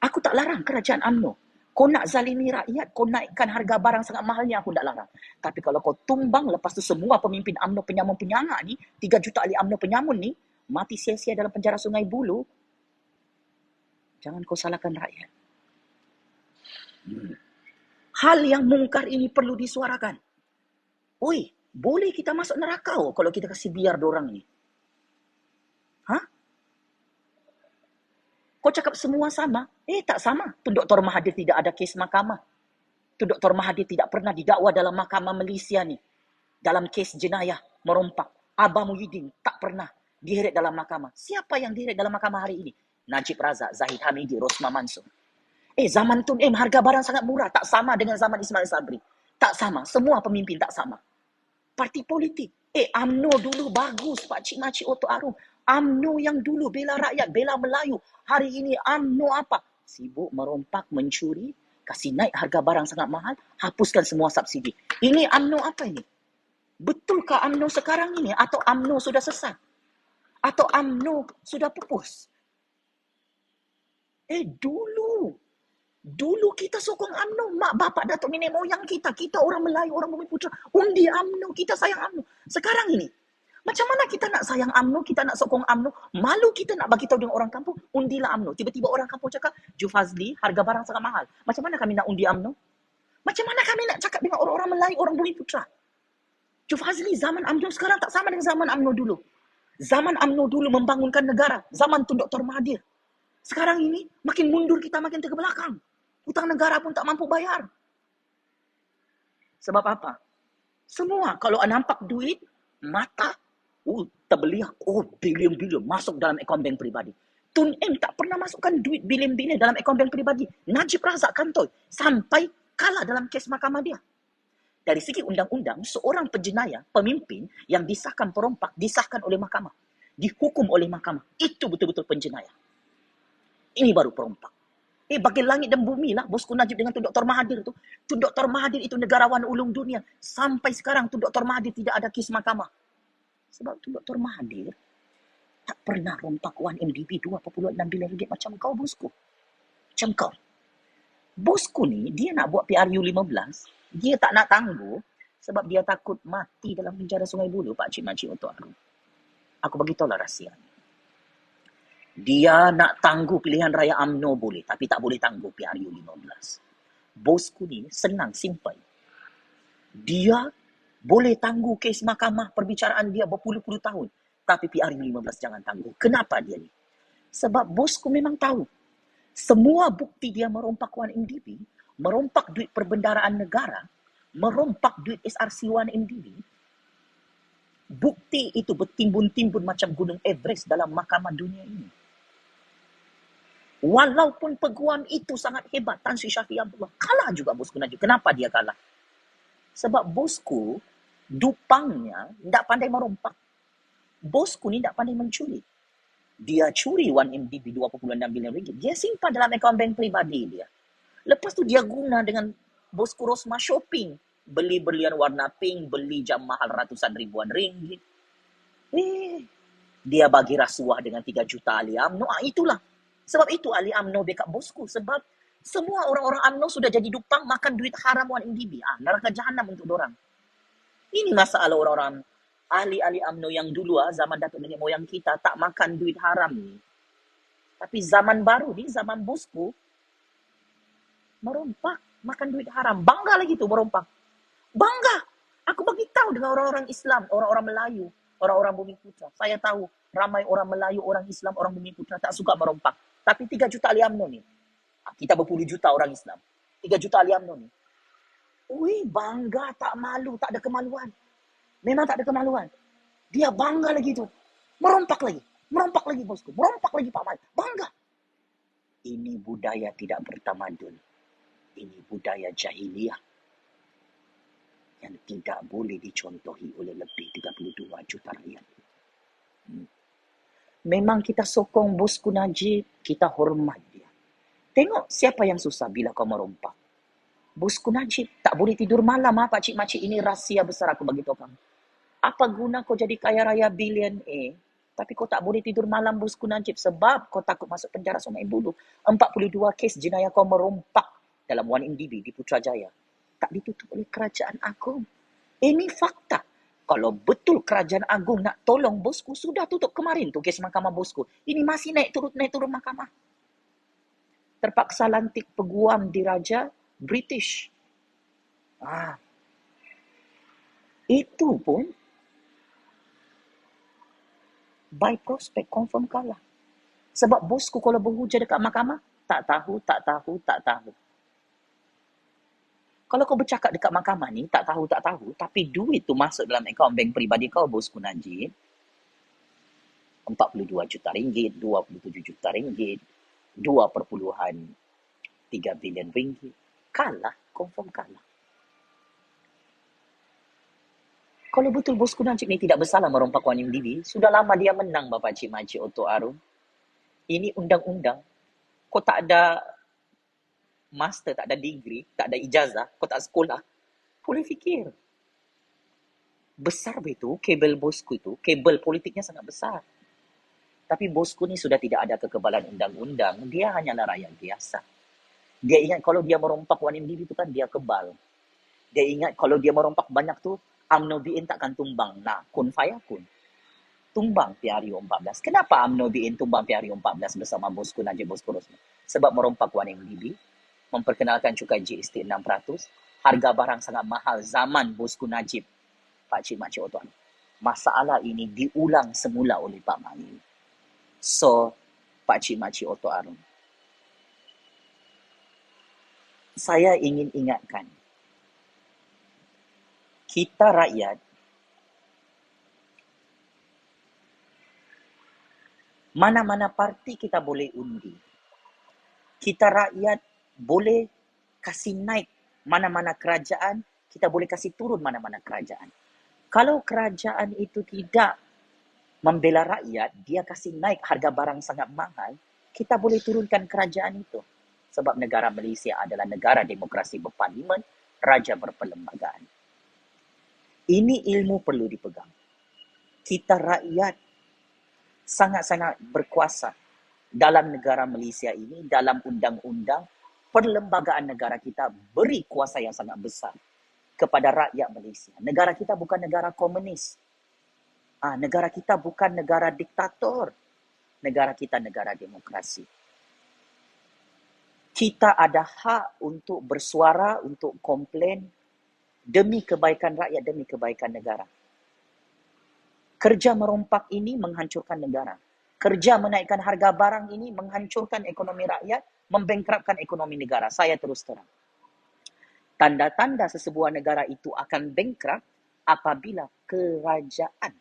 Aku tak larang kerajaan UMNO. Kau nak zalimi rakyat, kau naikkan harga barang sangat mahalnya, aku tak larang. Tapi kalau kau tumbang, lepas tu semua pemimpin UMNO penyamun-penyangak ni, 3 juta ahli UMNO penyamun ni, mati sia-sia dalam penjara Sungai Buloh, jangan kau salahkan rakyat. Hal yang mungkar ini perlu disuarakan. Oi, boleh kita masuk neraka kalau kita kasih biar dorang ni. Hah? Kau cakap semua sama? Tak sama. Tu Dr. Mahathir tidak ada kes mahkamah. Tu Dr. Mahathir tidak pernah didakwa dalam mahkamah Malaysia ni. Dalam kes jenayah merompak. Abah Muhyiddin tak pernah diheret dalam mahkamah. Siapa yang diheret dalam mahkamah hari ini? Najib Razak, Zahid Hamidi, Rosma Mansur. Zaman Tun M harga barang sangat murah. Tak sama dengan zaman Ismail Sabri. Tak sama. Semua pemimpin tak sama. Parti politik. UMNO dulu bagus, Pak Cik Makcik Otok Arum. UMNO yang dulu bela rakyat, bela Melayu. Hari ini UMNO apa? Sibuk merompak, mencuri, kasih naik harga barang sangat mahal, hapuskan semua subsidi. Ini UMNO apa ini? Betulkah UMNO sekarang ini? Atau UMNO sudah sesat? Atau UMNO sudah pupus? Dulu kita sokong UMNO. Mak bapak datuk nenek moyang kita. Kita orang Melayu, orang Bumi Putra. Undi UMNO. Kita sayang UMNO. Sekarang ini, macam mana kita nak sayang UMNO? Kita nak sokong UMNO. Malu kita nak bagi tahu dengan orang kampung. Undilah UMNO. Tiba-tiba orang kampung cakap, Jufazli, harga barang sangat mahal. Macam mana kami nak undi UMNO? Macam mana kami nak cakap dengan orang-orang Melayu, orang Bumi Putra? Jufazli, zaman UMNO sekarang tak sama dengan zaman UMNO dulu. Zaman UMNO dulu membangunkan negara. Zaman Tun Dr. Mahathir. Sekarang ini, makin mundur kita, makin ke belakang. Hutang negara pun tak mampu bayar. Sebab apa? Semua, kalau nampak duit, mata, terbeliak, bilion-bilion masuk dalam akaun bank pribadi. Tun M tak pernah masukkan duit bilion-bilion dalam akaun bank pribadi. Najib Razak kantoi, sampai kalah dalam kes mahkamah dia. Dari segi undang-undang, seorang penjenayah, pemimpin yang disahkan perompak, disahkan oleh mahkamah. Dihukum oleh mahkamah. Itu betul-betul penjenayah. Ini baru perompak. Bagi langit dan bumi lah, bosku Najib dengan Tun Dr. Mahathir tu. Tun Dr. Mahathir itu negarawan ulung dunia. Sampai sekarang Tun Dr. Mahathir tidak ada kes mahkamah. Sebab Tun Dr. Mahathir tak pernah rompak wan MDB 2.6 bilion ringgit macam kau, bosku. Macam kau. Bosku ni, dia nak buat PRU 15, dia tak nak tangguh sebab dia takut mati dalam penjara Sungai Buloh, Pak Cik Makcik Otok Arum. Aku beritahu lah rahsia. Dia nak tangguh pilihan raya UMNO boleh, tapi tak boleh tangguh PRU 15. Bosku ni senang, simple. Dia boleh tangguh kes mahkamah perbicaraan dia berpuluh-puluh tahun, tapi PRU 15 jangan tangguh. Kenapa dia ni? Sebab bosku memang tahu. Semua bukti dia merompak wan MDB, merompak duit perbendaraan negara, merompak duit SRC1 MDB, bukti itu bertimbun-timbun macam gunung Everest dalam mahkamah dunia ini. Walaupun peguam itu sangat hebat, Tan Sri Shafie Abdullah, kalah juga bosku Najib. Kenapa dia kalah? Sebab bosku, dupangnya tidak pandai merompak. Bosku ni tidak pandai mencuri. Dia curi 1MDB 2.6 bilion ringgit. Dia simpan dalam akaun bank pribadi dia. Lepas tu dia guna dengan bosku Rosma shopping. Beli berlian warna pink, beli jam mahal ratusan ribuan ringgit. Dia bagi rasuah dengan 3 juta ahli UMNO. Itulah. Sebab itu ahli UMNO backup bosku. Sebab semua orang-orang UMNO sudah jadi dupang makan duit haram 1MDB. Neraka jahanam untuk dorang. Ini masalah orang-orang ahli-ahli UMNO yang dulu zaman datuk nenek moyang kita tak makan duit haram ni. Tapi zaman baru ni, zaman bosku, merompak, makan duit haram. Bangga lagi tu merompak. Bangga. Aku bagi tahu dengan orang-orang Islam, orang-orang Melayu, orang-orang Bumi Putra. Saya tahu ramai orang Melayu, orang Islam, orang Bumi Putra tak suka merompak. Tapi 3 juta ahli UMNO ni, kita berpuluh juta orang Islam, 3 juta ahli UMNO ni, bangga, tak malu, tak ada kemaluan. Memang tak ada kemaluan. Dia bangga lagi tu. Merompak lagi bosku. Merompak lagi Pak Mai. Bangga. Ini budaya tidak bertamadun. Ini budaya jahiliyah yang tidak boleh dicontohi oleh lebih 32 juta rakyat. Memang kita sokong bosku Najib, kita hormat dia. Tengok siapa yang susah bila kau merompak. Bosku Najib tak boleh tidur malam, Pak Cik Makcik. Ini rahsia besar aku bagi tahu kamu. Apa guna kau jadi kaya raya bilion tapi kau tak boleh tidur malam, bosku Najib, sebab kau takut masuk penjara Sungai Buloh. 42 kes jenayah kau merompak dalam 1MDB di Putrajaya tak ditutup oleh kerajaan agung. Ini fakta. Kalau betul kerajaan agung nak tolong bosku, sudah tutup kemarin tu kes mahkamah bosku. Ini masih naik turun mahkamah. Terpaksa lantik peguam diraja British. Itu pun by prospect confirm kalah. Sebab bosku kalau berhujah dekat mahkamah, tak tahu. Kalau kau bercakap dekat mahkamah ni, tak tahu, tapi duit tu masuk dalam akaun bank peribadi kau, bosku Najib, 42 juta ringgit, 27 juta ringgit, 2,3 bilion ringgit. Kalah, confirm kalah. Kalau betul bosku Najib ni tidak bersalah merompak 1MDB, sudah lama dia menang Bapak Cik Makcik Oto Arum. Ini undang-undang. Kau tak ada master, tak ada degree, tak ada ijazah, kau tak sekolah, boleh fikir. Besar betul kabel bosku itu, kabel politiknya sangat besar. Tapi bosku ni sudah tidak ada kekebalan undang-undang, dia hanyalah rakyat biasa. Dia ingat kalau dia merompak 1MDB itu kan dia kebal. Dia ingat kalau dia merompak banyak tu, UMNO BN takkan tumbang. Nah, kun fayakun. Tumbang PRU 14. Kenapa UMNO BN tumbang PRU 14 bersama bosku Najib, bosku Rosman? Sebab merompak 1MDB, memperkenalkan cukai GST 6%, harga barang sangat mahal zaman bosku Najib, Pak Cik Makcik Oto Arum. Masalah ini diulang semula oleh Pak Mali. So, Pak Cik Makcik Oto Arum, saya ingin ingatkan, kita rakyat, mana-mana parti kita boleh undi. Kita rakyat boleh kasih naik mana-mana kerajaan, kita boleh kasih turun mana-mana kerajaan. Kalau kerajaan itu tidak membela rakyat, dia kasih naik harga barang sangat mahal, kita boleh turunkan kerajaan itu. Sebab negara Malaysia adalah negara demokrasi berparlimen, raja berperlembagaan. Ini ilmu perlu dipegang. Kita rakyat sangat-sangat berkuasa dalam negara Malaysia ini, dalam undang-undang, perlembagaan negara kita beri kuasa yang sangat besar kepada rakyat Malaysia. Negara kita bukan negara komunis. Negara kita bukan negara diktator. Negara kita negara demokrasi. Kita ada hak untuk bersuara, untuk komplain demi kebaikan rakyat, demi kebaikan negara. Kerja merompak ini menghancurkan negara. Kerja menaikkan harga barang ini menghancurkan ekonomi rakyat, membengkrapkan ekonomi negara. Saya terus terang. Tanda-tanda sesebuah negara itu akan bengkrap apabila kerajaan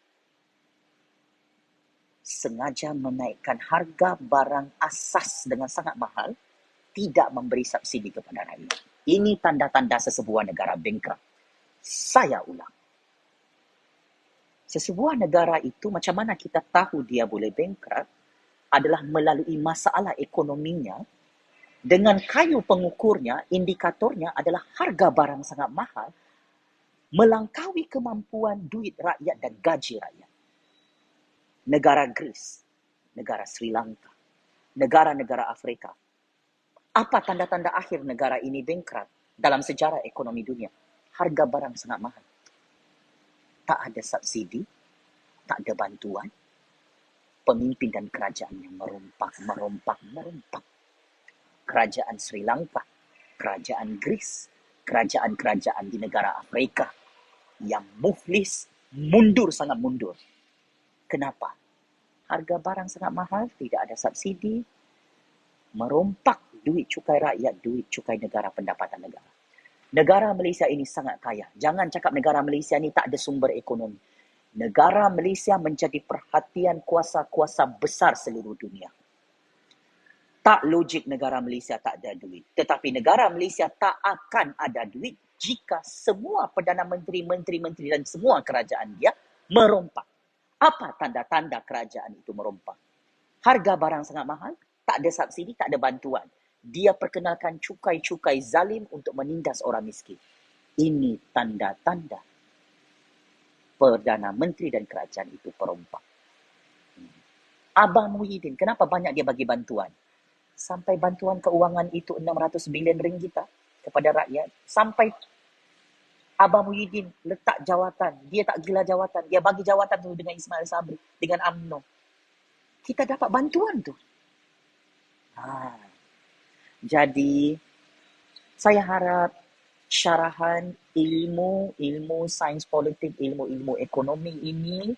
sengaja menaikkan harga barang asas dengan sangat mahal, tidak memberi subsidi kepada rakyat. Ini tanda-tanda sesebuah negara bengkrap. Saya ulang. Sesebuah negara itu, macam mana kita tahu dia boleh bangkrut, adalah melalui masalah ekonominya, dengan kayu pengukurnya, indikatornya adalah harga barang sangat mahal, melangkaui kemampuan duit rakyat dan gaji rakyat. Negara Greece, negara Sri Lanka, negara-negara Afrika. Apa tanda-tanda akhir negara ini bangkrut dalam sejarah ekonomi dunia? Harga barang sangat mahal. Tak ada subsidi, tak ada bantuan. Pemimpin dan kerajaan yang merompak. Kerajaan Sri Lanka, kerajaan Greece, kerajaan-kerajaan di negara Afrika yang muflis, sangat mundur. Kenapa? Harga barang sangat mahal, tidak ada subsidi, merompak duit cukai rakyat, duit cukai negara, pendapatan negara. Negara Malaysia ini sangat kaya. Jangan cakap negara Malaysia ni tak ada sumber ekonomi. Negara Malaysia menjadi perhatian kuasa-kuasa besar seluruh dunia. Tak logik negara Malaysia tak ada duit. Tetapi negara Malaysia tak akan ada duit jika semua Perdana Menteri, Menteri-Menteri dan semua kerajaan dia merompak. Apa tanda-tanda kerajaan itu merompak? Harga barang sangat mahal, tak ada subsidi, tak ada bantuan. Dia perkenalkan cukai-cukai zalim untuk menindas orang miskin. Ini tanda-tanda Perdana Menteri dan kerajaan itu perompak. Abang Muhyiddin, kenapa banyak dia bagi bantuan? Sampai bantuan keuangan itu 600 bilion ringgit kepada rakyat. Sampai Abang Muhyiddin letak jawatan. Dia tak gila jawatan. Dia bagi jawatan tu dengan Ismail Sabri. Dengan UMNO. Kita dapat bantuan tu. Jadi, saya harap syarahan ilmu sains politik, ilmu ekonomi ini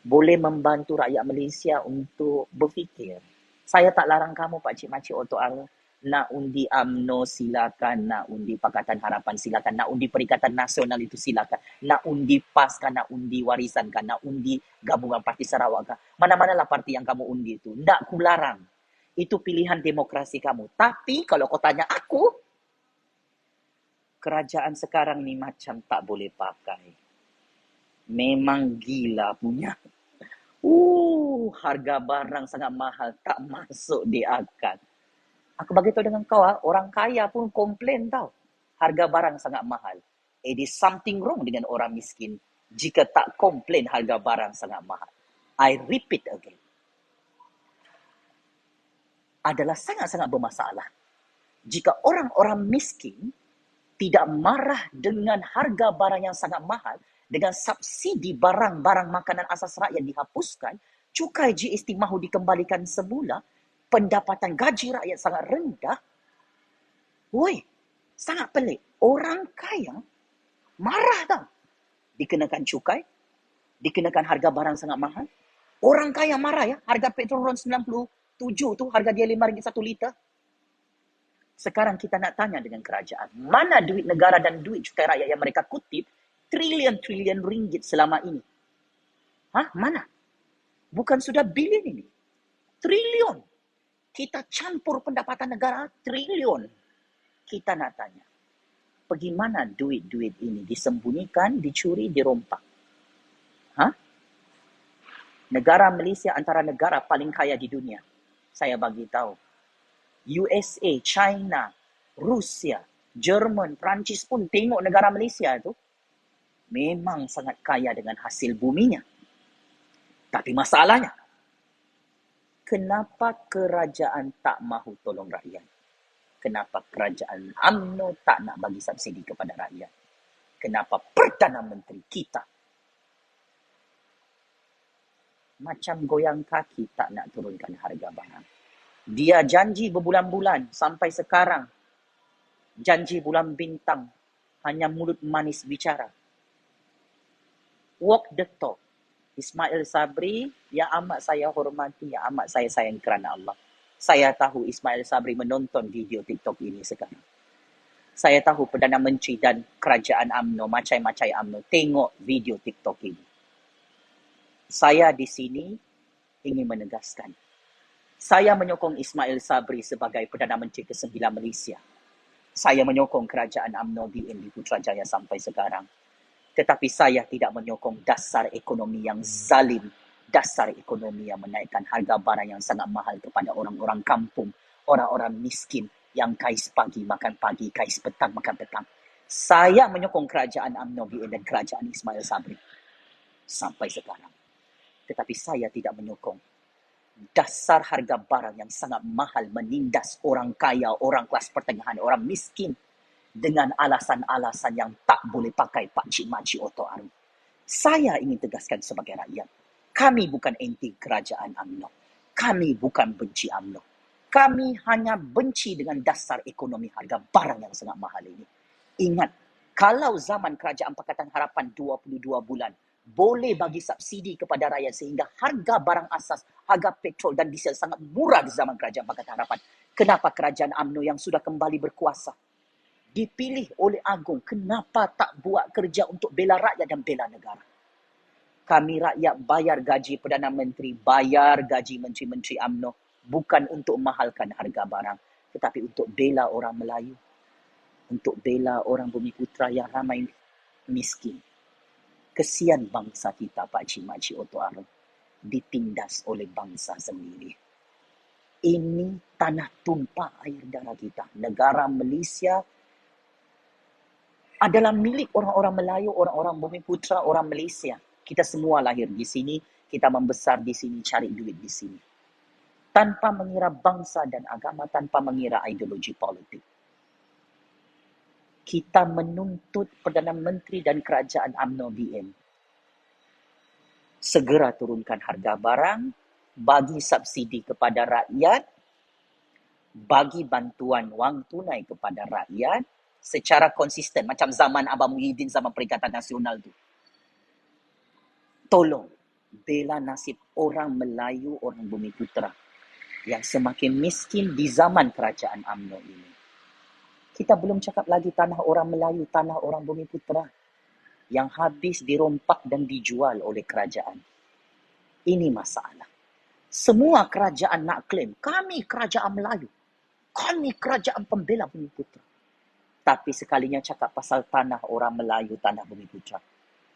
boleh membantu rakyat Malaysia untuk berfikir. Saya tak larang kamu, Pak Cik Makcik Oto Arlo, nak undi UMNO silakan, nak undi Pakatan Harapan silakan, nak undi Perikatan Nasional itu silakan, nak undi PAS kan, nak undi Warisan kan, nak undi Gabungan Parti Sarawak kan. Mana-manalah parti yang kamu undi itu. Tak kularang. Itu pilihan demokrasi kamu. Tapi kalau kau tanya aku, kerajaan sekarang ni macam tak boleh pakai. Memang gila punya. Harga barang sangat mahal, tak masuk di akal. Aku bagi tahu dengan kau, orang kaya pun komplain tau. Harga barang sangat mahal. It is something wrong dengan orang miskin jika tak komplain harga barang sangat mahal. I repeat again. Adalah sangat-sangat bermasalah. Jika orang-orang miskin tidak marah dengan harga barang yang sangat mahal, dengan subsidi barang-barang makanan asas rakyat dihapuskan, cukai GST mahu dikembalikan semula, pendapatan gaji rakyat sangat rendah. Sangat pelik. Orang kaya marah tau. Dikenakan cukai, dikenakan harga barang sangat mahal. Orang kaya marah ya, harga petrol RON 97 tu, harga dia RM5 1 liter. Sekarang kita nak tanya dengan kerajaan, mana duit negara dan duit cukai rakyat yang mereka kutip, trilion-trilion ringgit selama ini? Mana? Bukan sudah bilion ini. Trilion. Kita campur pendapatan negara, trilion. Kita nak tanya, bagaimana duit-duit ini disembunyikan, dicuri, dirompak? Negara Malaysia antara negara paling kaya di dunia. Saya bagi tahu. USA, China, Rusia, Jerman, Perancis pun tengok negara Malaysia tu memang sangat kaya dengan hasil buminya. Tapi masalahnya, kenapa kerajaan tak mahu tolong rakyat? Kenapa kerajaan UMNO tak nak bagi subsidi kepada rakyat? Kenapa Perdana Menteri kita macam goyang kaki tak nak turunkan harga barang? Dia janji berbulan-bulan sampai sekarang. Janji bulan bintang. Hanya mulut manis bicara. Walk the talk. Ismail Sabri, yang amat saya hormati, yang amat saya sayang kerana Allah. Saya tahu Ismail Sabri menonton video TikTok ini sekarang. Saya tahu Perdana Menteri dan kerajaan UMNO, macai-macai UMNO, tengok video TikTok ini. Saya di sini ingin menegaskan. Saya menyokong Ismail Sabri sebagai Perdana Menteri ke-9 Malaysia. Saya menyokong kerajaan UMNO BN di Putrajaya sampai sekarang. Tetapi saya tidak menyokong dasar ekonomi yang zalim, dasar ekonomi yang menaikkan harga barang yang sangat mahal kepada orang-orang kampung, orang-orang miskin yang kais pagi makan pagi, kais petang makan petang. Saya menyokong kerajaan UMNO BN dan kerajaan Ismail Sabri sampai sekarang. Tetapi saya tidak menyokong dasar harga barang yang sangat mahal menindas orang kaya, orang kelas pertengahan, orang miskin dengan alasan-alasan yang tak boleh pakai Pak Cik Makcik Oto Arlo. Saya ingin tegaskan sebagai rakyat, kami bukan anti kerajaan UMNO. Kami bukan benci UMNO. Kami hanya benci dengan dasar ekonomi harga barang yang sangat mahal ini. Ingat, kalau zaman kerajaan Pakatan Harapan 22 bulan, boleh bagi subsidi kepada rakyat sehingga harga barang asas, harga petrol dan diesel sangat murah di zaman kerajaan Pakatan Harapan. Kenapa kerajaan UMNO yang sudah kembali berkuasa, dipilih oleh Agong, kenapa tak buat kerja untuk bela rakyat dan bela negara? Kami rakyat bayar gaji Perdana Menteri, bayar gaji menteri-menteri UMNO, bukan untuk mahalkan harga barang, tetapi untuk bela orang Melayu, untuk bela orang Bumiputera yang ramai miskin. Kesian bangsa kita, Pak Cik Makcik Oto Arlo, ditindas oleh bangsa sendiri. Ini tanah tumpah air darah kita. Negara Malaysia adalah milik orang-orang Melayu, orang-orang Bumiputera, orang Malaysia. Kita semua lahir di sini, kita membesar di sini, cari duit di sini. tanpa mengira bangsa dan agama, tanpa mengira ideologi politik. Kita menuntut Perdana Menteri dan Kerajaan UMNO BN segera turunkan harga barang, bagi subsidi kepada rakyat, bagi bantuan wang tunai kepada rakyat secara konsisten macam zaman Abang Muhyiddin, zaman Perikatan Nasional tu. Tolong bela nasib orang Melayu, orang Bumiputera yang semakin miskin di zaman kerajaan UMNO ini. Kita belum cakap lagi tanah orang Melayu, tanah orang Bumiputera yang habis dirompak dan dijual oleh kerajaan. Ini masalah. Semua kerajaan nak klaim, kami kerajaan Melayu, kami kerajaan pembela Bumiputera. Tapi sekalinya cakap pasal tanah orang Melayu, tanah Bumiputera,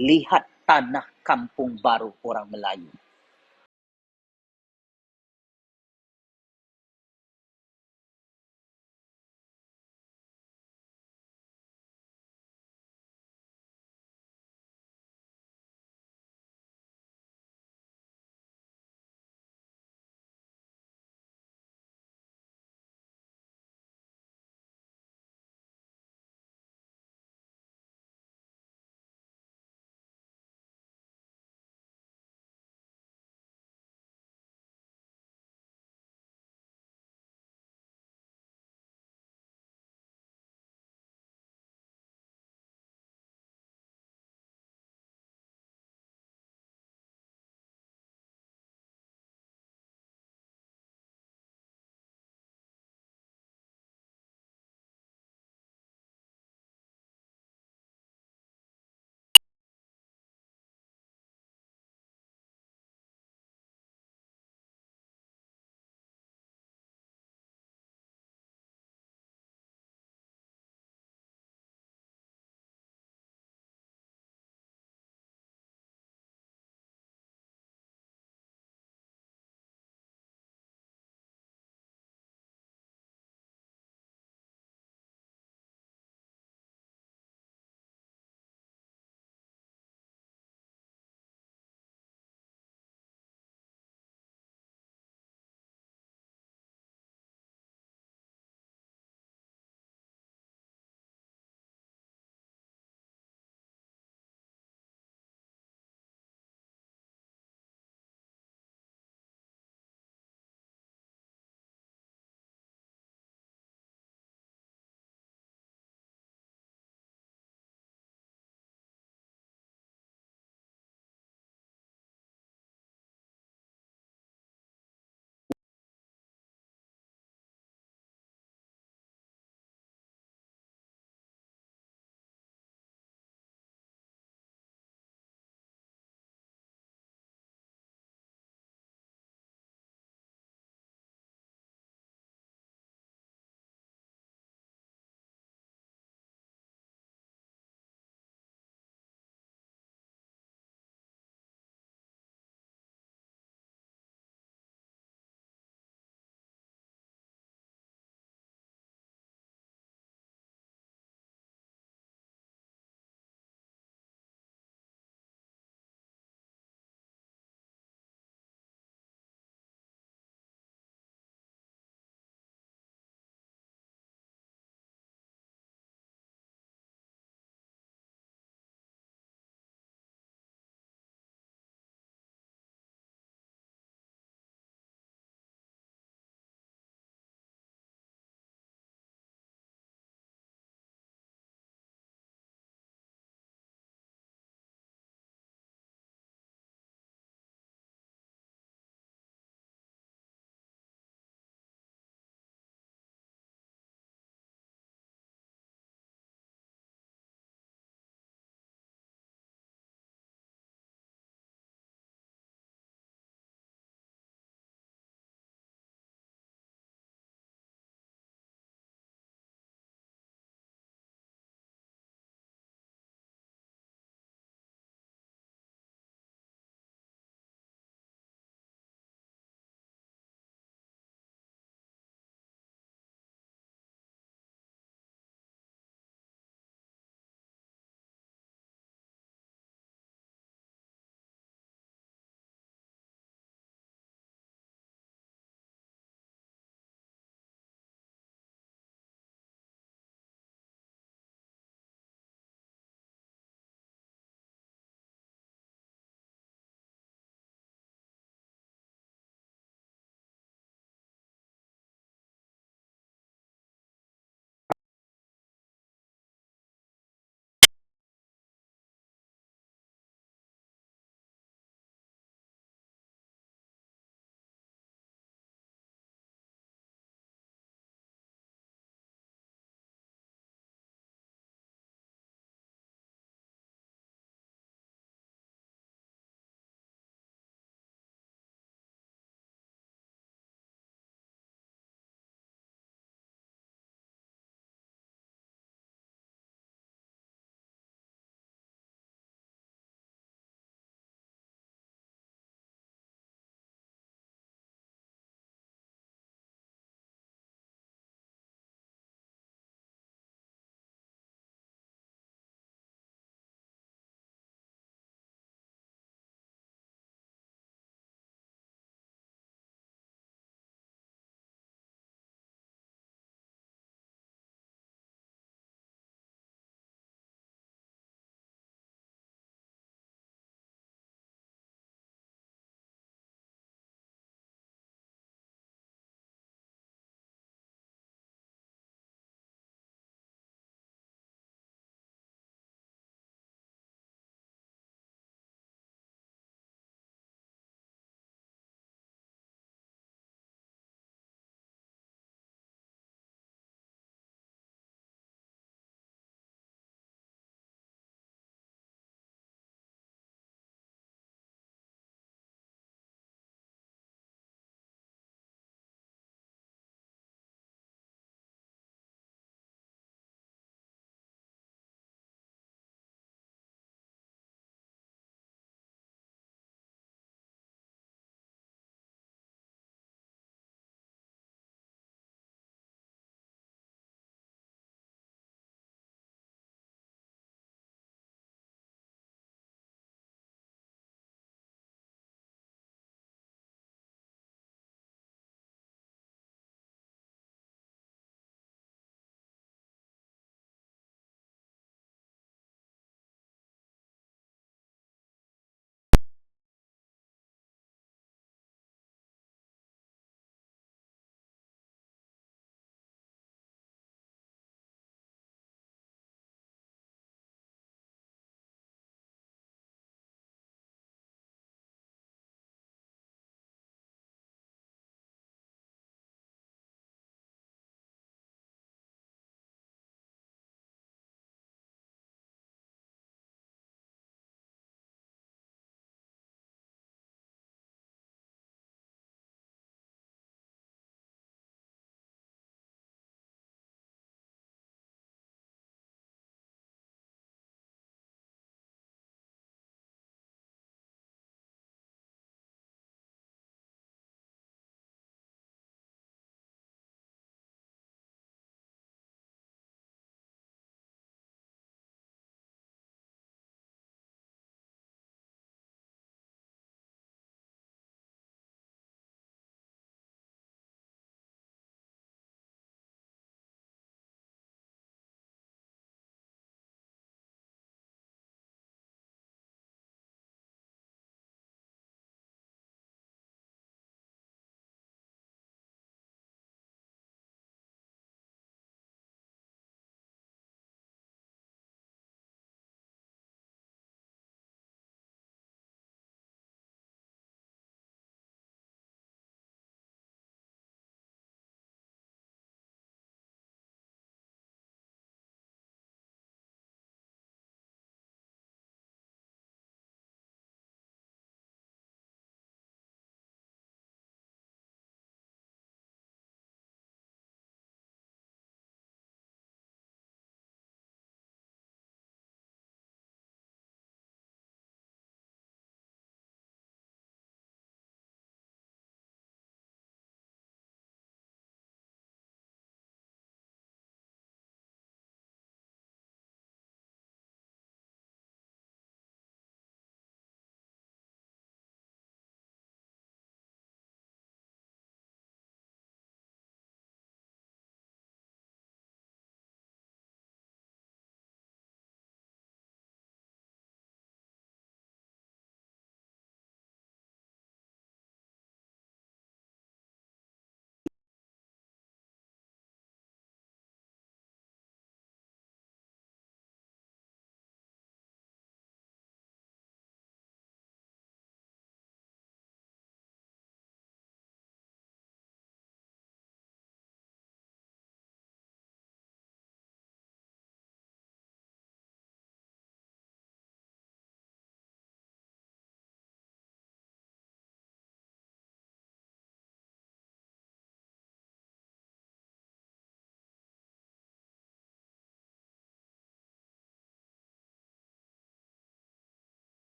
lihat tanah kampung baru orang Melayu.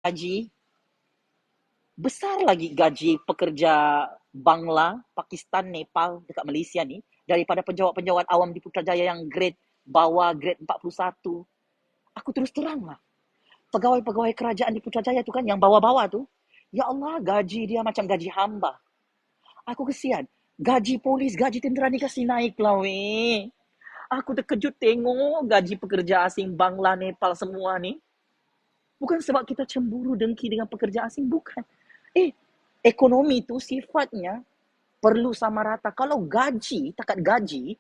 gaji, besar lagi gaji pekerja Bangla, Pakistan, Nepal dekat Malaysia ni daripada penjawat-penjawat awam di Putrajaya yang grade bawah, grade 41. Aku terus terang lah. Pegawai-pegawai kerajaan di Putrajaya tu kan, yang bawah-bawah tu, ya Allah, gaji dia macam gaji hamba. Aku kesian. Gaji polis, gaji tentera ni kasih naik lah weh. Aku terkejut tengok gaji pekerja asing Bangla, Nepal semua ni. Bukan sebab kita cemburu dengki dengan pekerja asing, bukan. Ekonomi tu sifatnya perlu sama rata. Kalau gaji, takat gaji,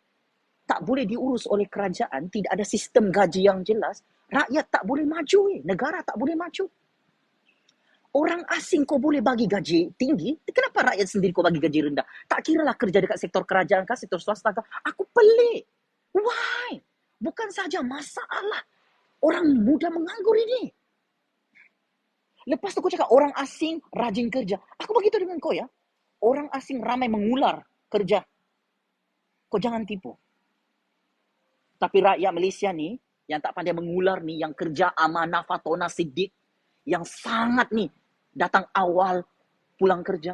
tak boleh diurus oleh kerajaan, tidak ada sistem gaji yang jelas, rakyat tak boleh maju, negara tak boleh maju. Orang asing kau boleh bagi gaji tinggi, kenapa rakyat sendiri kau bagi gaji rendah? Tak kira lah kerja dekat sektor kerajaan kah, sektor swasta kah. Aku pelik. Why? Bukan saja masalah orang muda menganggur ini. Lepas tu kau cakap orang asing rajin kerja. Aku begitu dengan kau ya. Orang asing ramai mengular kerja. Kau jangan tipu. Tapi rakyat Malaysia ni, yang tak pandai mengular ni, yang kerja amanah, fatona, sidik, yang sangat ni, datang awal pulang kerja.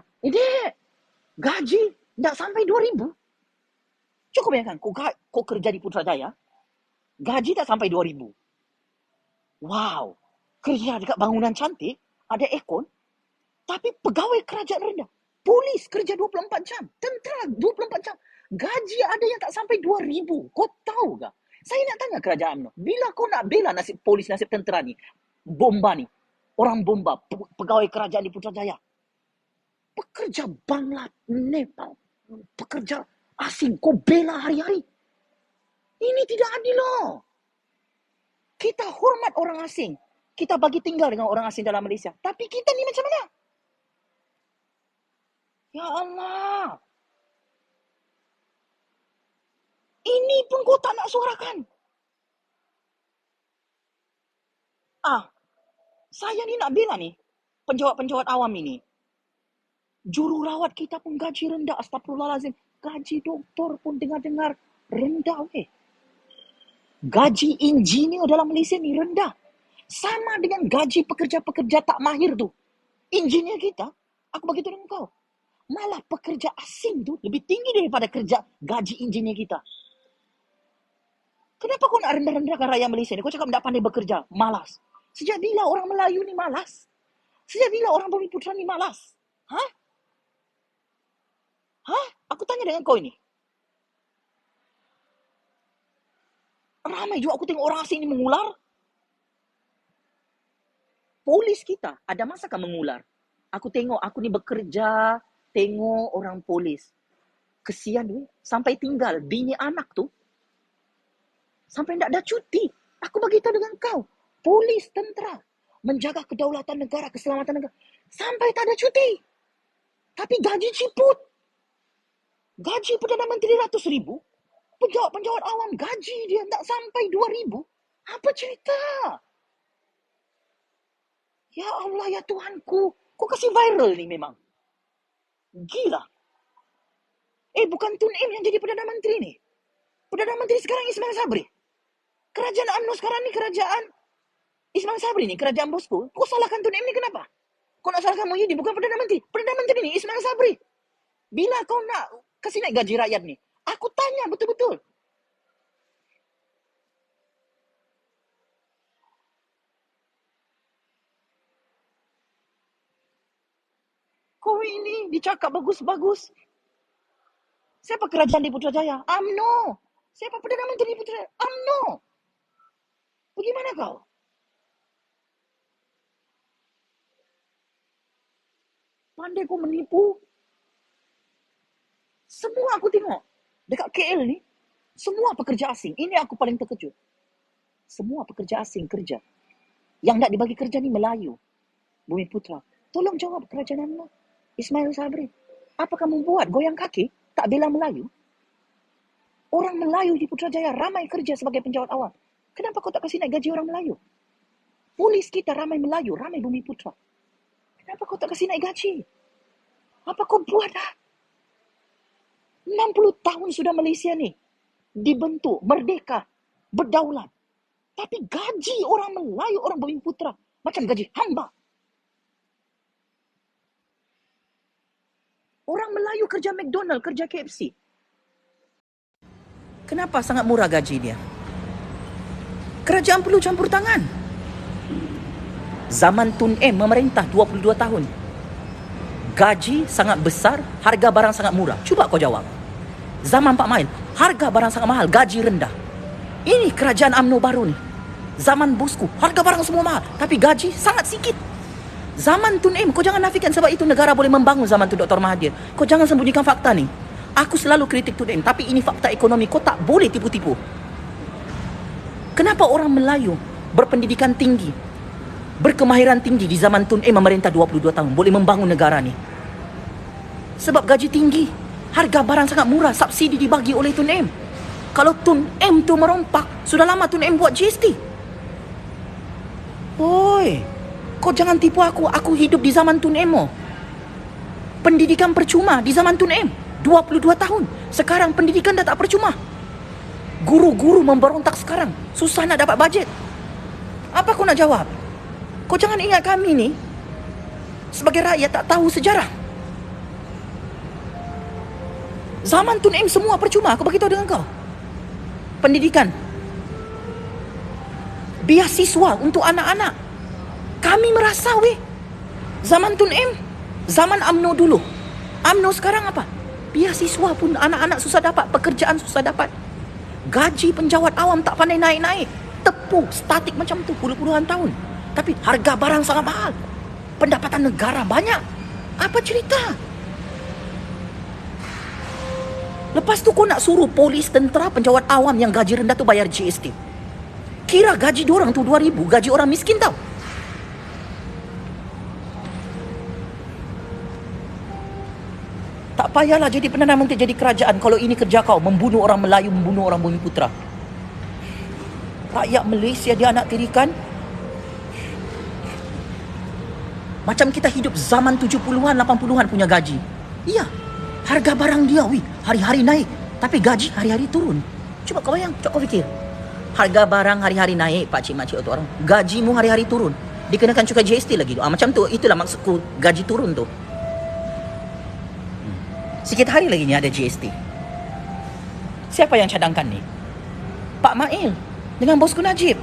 Gaji tak sampai 2,000. Cukup bayangkan, kau kerja di Putrajaya, gaji tak sampai 2,000. Wow, kerja dekat bangunan cantik, ada aircon, tapi pegawai kerajaan rendah. Polis kerja 24 jam, tentera 24 jam. Gaji ada yang tak sampai 2,000. Kau tahu tak? Saya nak tanya kerajaan tu, bila kau nak bela nasib polis, nasib tentera ni, bomba ni, orang bomba, pegawai kerajaan di Putrajaya, pekerja Bangla, Nepal, pekerja asing, kau bela hari-hari. Ini tidak adil loh. Kita hormat orang asing. Kita bagi tinggal dengan orang asing dalam Malaysia. Tapi kita ni macam mana? Ya Allah. Ini pun kau tak nak suarakan. Saya ni nak bela ni, penjawat-penjawat awam ini. Jururawat kita pun gaji rendah. Astagfirullahalazim. Gaji doktor pun dengar-dengar rendah. Gaji engineer dalam Malaysia ni rendah. Sama dengan gaji pekerja-pekerja tak mahir tu. Engineer kita, aku begitu dengan kau. Malah pekerja asing tu lebih tinggi daripada gaji engineer kita. Kenapa kau nak rendah-rendahkan rakyat Malaysia ni? Kau cakap tak pandai bekerja, malas. Sejak bila orang Melayu ni malas? Sejak bila orang Bumiputra ni malas? Aku tanya dengan kau ini. Ramai juga aku tengok orang asing ni mengular. Polis kita, ada masakah mengular? Aku tengok, aku ni bekerja, tengok orang polis. Kesian tu, sampai tinggal bini anak tu, sampai tak ada cuti. Aku beritahu dengan kau, polis, tentera, menjaga kedaulatan negara, keselamatan negara, sampai tak ada cuti. Tapi gaji ciput. Gaji Perdana Menteri RM100,000, penjawat-penjawat awam gaji dia tak sampai RM2,000. Apa cerita? Ya Allah, ya Tuhanku. Kau kasih viral ni memang. Gila. Bukan Tun M yang jadi Perdana Menteri ni. Perdana Menteri sekarang Ismail Sabri. Kerajaan UMNO sekarang ni kerajaan Ismail Sabri ni, kerajaan bosku. Kau salahkan Tun M ni kenapa? Kau nak salahkan Muhyiddin, bukan Perdana Menteri. Perdana Menteri ni Ismail Sabri. Bila kau nak kasih naik gaji rakyat ni? Aku tanya betul-betul. Kau ini dicakap bagus-bagus. Siapa kerajaan di Putrajaya? UMNO. Siapa Perdana Menteri di Putrajaya? UMNO. Bagaimana kau? Pandai kau menipu. Semua aku tengok. Dekat KL ni, semua pekerja asing. Ini aku paling terkejut. Semua pekerja asing kerja. Yang nak dibagi kerja ni Melayu. Bumiputra. Tolong jawab kerajaan UMNO. Ismail Sabri. Apa kamu buat? Goyang kaki? Tak bela Melayu? Orang Melayu di Putrajaya ramai kerja sebagai penjawat awam. Kenapa kau tak kasih naik gaji orang Melayu? Polis kita ramai Melayu, ramai Bumiputra. Kenapa kau tak kasih naik gaji? Apa kau buat dah? 60 tahun sudah Malaysia ni dibentuk, merdeka, berdaulat. Tapi gaji orang Melayu, orang Bumiputra macam gaji hamba. Orang Melayu kerja McDonald, kerja KFC. Kenapa sangat murah gaji dia? Kerajaan perlu campur tangan. Zaman Tun M memerintah 22 tahun. Gaji sangat besar, harga barang sangat murah. Cuba kau jawab. Zaman Pak Mail, harga barang sangat mahal, gaji rendah. Ini kerajaan UMNO baru ni. Zaman bosku, harga barang semua mahal, tapi gaji sangat sikit. Zaman Tun M, kau jangan nafikan sebab itu negara boleh membangun zaman tu Dr. Mahathir. Kau jangan sembunyikan fakta ni. Aku selalu kritik Tun M, tapi ini fakta ekonomi, kau tak boleh tipu-tipu. Kenapa orang Melayu berpendidikan tinggi, berkemahiran tinggi di zaman Tun M memerintah 22 tahun boleh membangun negara ni? Sebab gaji tinggi, harga barang sangat murah, subsidi dibagi oleh Tun M. Kalau Tun M tu merompak, sudah lama Tun M buat GST. Oi, kau jangan tipu aku hidup di zaman Tun M. Pendidikan percuma di zaman Tun M, 22 tahun. Sekarang pendidikan dah tak percuma. Guru-guru memberontak sekarang, susah nak dapat bajet. Apa kau nak jawab? Kau jangan ingat kami ni sebagai rakyat tak tahu sejarah. Zaman Tun M semua percuma, aku beritahu dengan kau. Pendidikan, beasiswa untuk anak-anak. Kami merasa zaman Tun M, zaman UMNO dulu. UMNO sekarang apa? Beasiswa pun anak-anak susah dapat, pekerjaan susah dapat. Gaji penjawat awam tak pandai naik-naik. Tepuk, statik macam tu puluh-puluhan tahun. Tapi harga barang sangat mahal. Pendapatan negara banyak. Apa cerita? Lepas tu kau nak suruh polis, tentera, penjawat awam yang gaji rendah tu bayar GST. Kira gaji diorang tu 2,000, gaji orang miskin tau. Tak payahlah jadi Perdana Menteri, jadi kerajaan kalau ini kerja kau, membunuh orang Melayu, membunuh orang Bumiputera. Rakyat Malaysia dia anak tirikan. Macam kita hidup zaman 70-an, 80-an punya gaji. Iya, harga barang dia hari-hari naik, tapi gaji hari-hari turun. Cuba kau bayang, cuba kau fikir. Harga barang hari-hari naik, pakcik makcik tu orang. Gajimu hari-hari turun. Dikenakan cukai GST lagi tu. Macam tu, itulah maksudku gaji turun tu. Sikit hari lagi ni ada GST. Siapa yang cadangkan ni? Pak Mail dengan bosku Najib.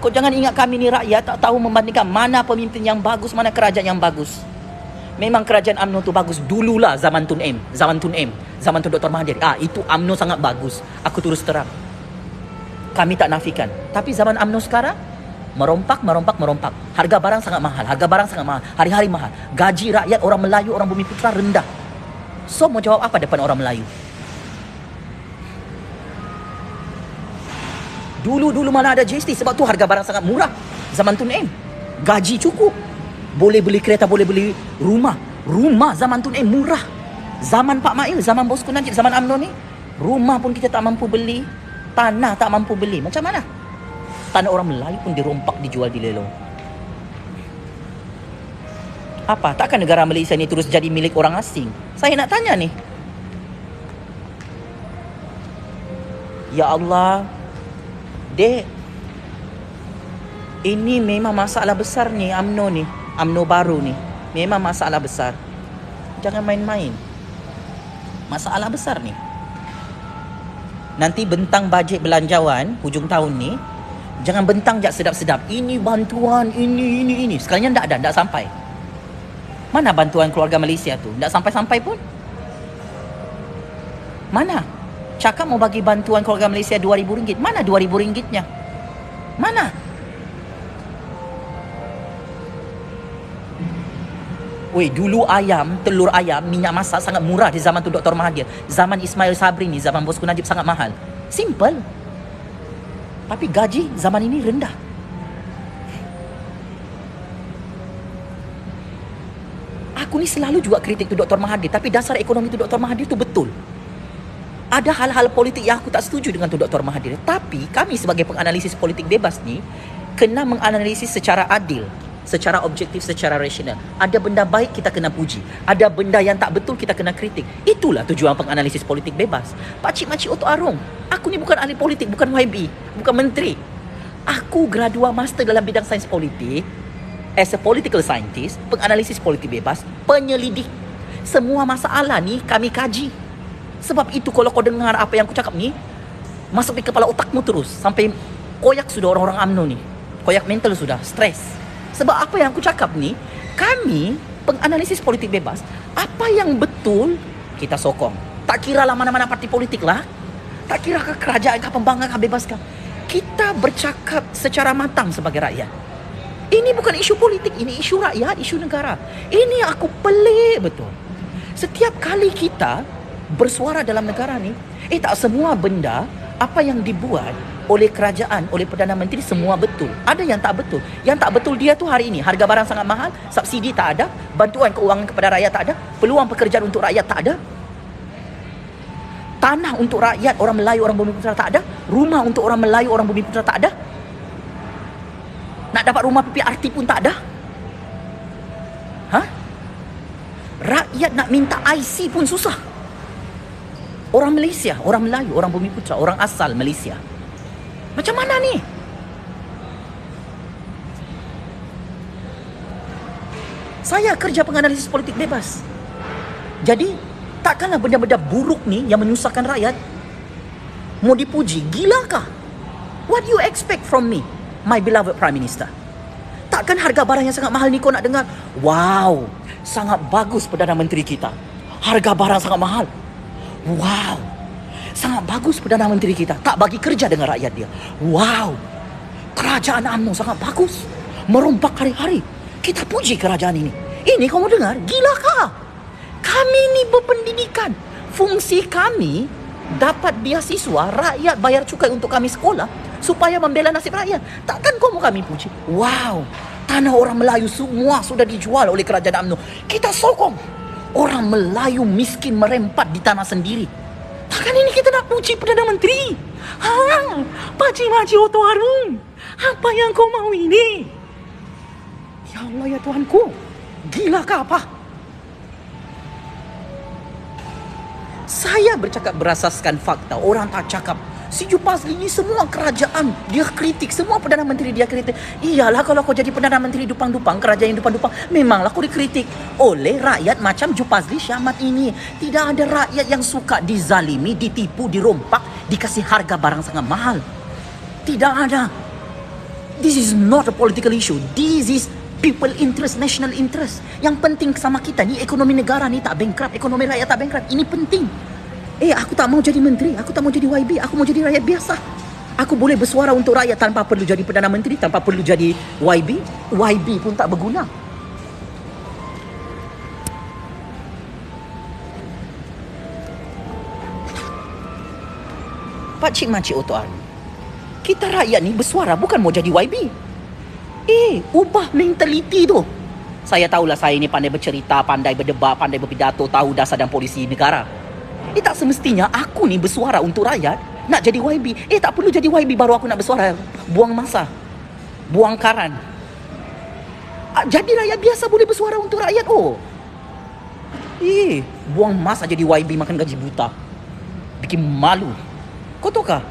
Kau jangan ingat kami ni rakyat tak tahu membandingkan mana pemimpin yang bagus, mana kerajaan yang bagus. Memang kerajaan UMNO tu bagus dululah zaman Tun M, zaman Tun Dr. Mahathir. Itu UMNO sangat bagus. Aku terus terang. Kami tak nafikan. Tapi zaman UMNO sekarang merompak. Harga barang sangat mahal. Hari-hari mahal. Gaji rakyat orang Melayu, orang Bumiputera rendah. So mau jawab apa depan orang Melayu? Dulu mana ada GST, sebab tu harga barang sangat murah. Zaman Tun M, gaji cukup. Boleh beli kereta, boleh beli rumah. Rumah zaman Tun M murah. Zaman Pak Mail, zaman bosku Najib, zaman UMNO ni, rumah pun kita tak mampu beli. Tanah tak mampu beli. Macam mana? Tanah orang Melayu pun dirompak, dijual di lelong. Apa? Takkan negara Malaysia ni terus jadi milik orang asing? Saya nak tanya ni. Ya Allah, Dek, ini memang masalah besar ni UMNO ni. UMNO baru ni memang masalah besar. Jangan main-main. Masalah besar ni. Nanti bentang bajet belanjawan hujung tahun ni, jangan bentang je sedap-sedap. Ini bantuan, ini. Sekalian tak sampai. Mana bantuan keluarga Malaysia tu? Tak sampai-sampai pun. Mana? Cakap mau bagi bantuan keluarga Malaysia RM2,000. Mana RM2,000-nya? Mana? Dulu telur ayam, minyak masak sangat murah di zaman tu Dr. Mahathir. Zaman Ismail Sabri ni, zaman bosku Najib sangat mahal. Simple. Tapi gaji zaman ini rendah. Aku ni selalu juga kritik tu Dr. Mahathir, tapi dasar ekonomi tu Dr. Mahathir tu betul. Ada hal-hal politik yang aku tak setuju dengan tu Dr. Mahathir. Tapi kami sebagai penganalisis politik bebas ni kena menganalisis secara adil, secara objektif, secara rasional. Ada benda baik kita kena puji, ada benda yang tak betul kita kena kritik. Itulah tujuan penganalisis politik bebas. Pakcik makcik Otok Arung, aku ni bukan ahli politik, bukan YB, bukan menteri. Aku gradua master dalam bidang sains politik, as a political scientist, penganalisis politik bebas, penyelidik, semua masalah ni kami kaji. Sebab itu kalau kau dengar apa yang aku cakap ni, masuk di kepala otakmu terus, sampai koyak sudah orang-orang UMNO ni. Koyak mental sudah, stres. Sebab apa yang aku cakap ni, kami penganalisis politik bebas, apa yang betul kita sokong. Tak kira lah mana-mana parti politik lah, tak kira ke kerajaan ke pembangkang ke bebas ke. Kita bercakap secara matang sebagai rakyat. Ini bukan isu politik, ini isu rakyat, isu negara. Ini aku pelik betul. Setiap kali kita bersuara dalam negara ni, tak semua benda apa yang dibuat oleh kerajaan, oleh Perdana Menteri semua betul. Ada yang tak betul. Yang tak betul dia tu hari ini, harga barang sangat mahal, subsidi tak ada, bantuan keuangan kepada rakyat tak ada, peluang pekerjaan untuk rakyat tak ada. Tanah untuk rakyat, orang Melayu, orang Bumiputera tak ada. Rumah untuk orang Melayu, orang Bumiputera tak ada. Nak dapat rumah PPRT pun tak ada. Rakyat nak minta IC pun susah. Orang Malaysia, orang Melayu, orang Bumiputera, orang asal Malaysia. Macam mana ni? Saya kerja penganalisis politik bebas. Jadi, takkanlah benda-benda buruk ni yang menyusahkan rakyat mau dipuji. Gilakah? What do you expect from me, my beloved Prime Minister? Takkan harga barang yang sangat mahal ni kau nak dengar, wow, sangat bagus Perdana Menteri kita. Harga barang sangat mahal. Wow, sangat bagus Perdana Menteri kita. Tak bagi kerja dengan rakyat dia. Wow, kerajaan UMNO sangat bagus. Merompak hari-hari. Kita puji kerajaan ini. Ini kau mau dengar? Gilakah? Kami ni berpendidikan. Fungsi kami dapat beasiswa, rakyat bayar cukai untuk kami sekolah supaya membela nasib rakyat. Takkan kau mau kami puji? Wow, tanah orang Melayu semua sudah dijual oleh kerajaan UMNO. Kita sokong. Orang Melayu miskin merempat di tanah sendiri. Takkan ini kita nak puji Perdana Menteri? Pakcik-makcik Oto Harun, apa yang kau mau ini? Ya Allah, ya Tuhanku, gilakah apa? Saya bercakap berasaskan fakta. Orang tak cakap. Si Jupasli ni semua kerajaan dia kritik, semua Perdana Menteri dia kritik. Iyalah, kalau kau jadi Perdana Menteri dupang-dupang, kerajaan yang dupang-dupang, memanglah kau dikritik oleh rakyat macam Jupasli Syahmat ini. Tidak ada rakyat yang suka dizalimi, ditipu, dirompak, dikasih harga barang sangat mahal. Tidak ada. This is not a political issue. This is people interest, national interest. Yang penting sama kita ni, ekonomi negara ni tak bankrupt, ekonomi rakyat tak bankrupt. Ini penting. Aku tak mau jadi menteri, aku tak mau jadi YB, aku mau jadi rakyat biasa. Aku boleh bersuara untuk rakyat tanpa perlu jadi Perdana Menteri, tanpa perlu jadi YB. YB pun tak berguna. Pakcik-makcik Oto Harun, kita rakyat ni bersuara bukan mau jadi YB. Ubah mentaliti tu. Saya tahulah saya ni pandai bercerita, pandai berdebat, pandai berpidato, tahu dasar dan polisi negara. Tak semestinya aku ni bersuara untuk rakyat nak jadi YB. Tak perlu jadi YB baru aku nak bersuara. Buang masa, buang karan. Jadi rakyat biasa boleh bersuara untuk rakyat. Buang masa jadi YB makan gaji buta. Bikin malu. Kau tahu kah?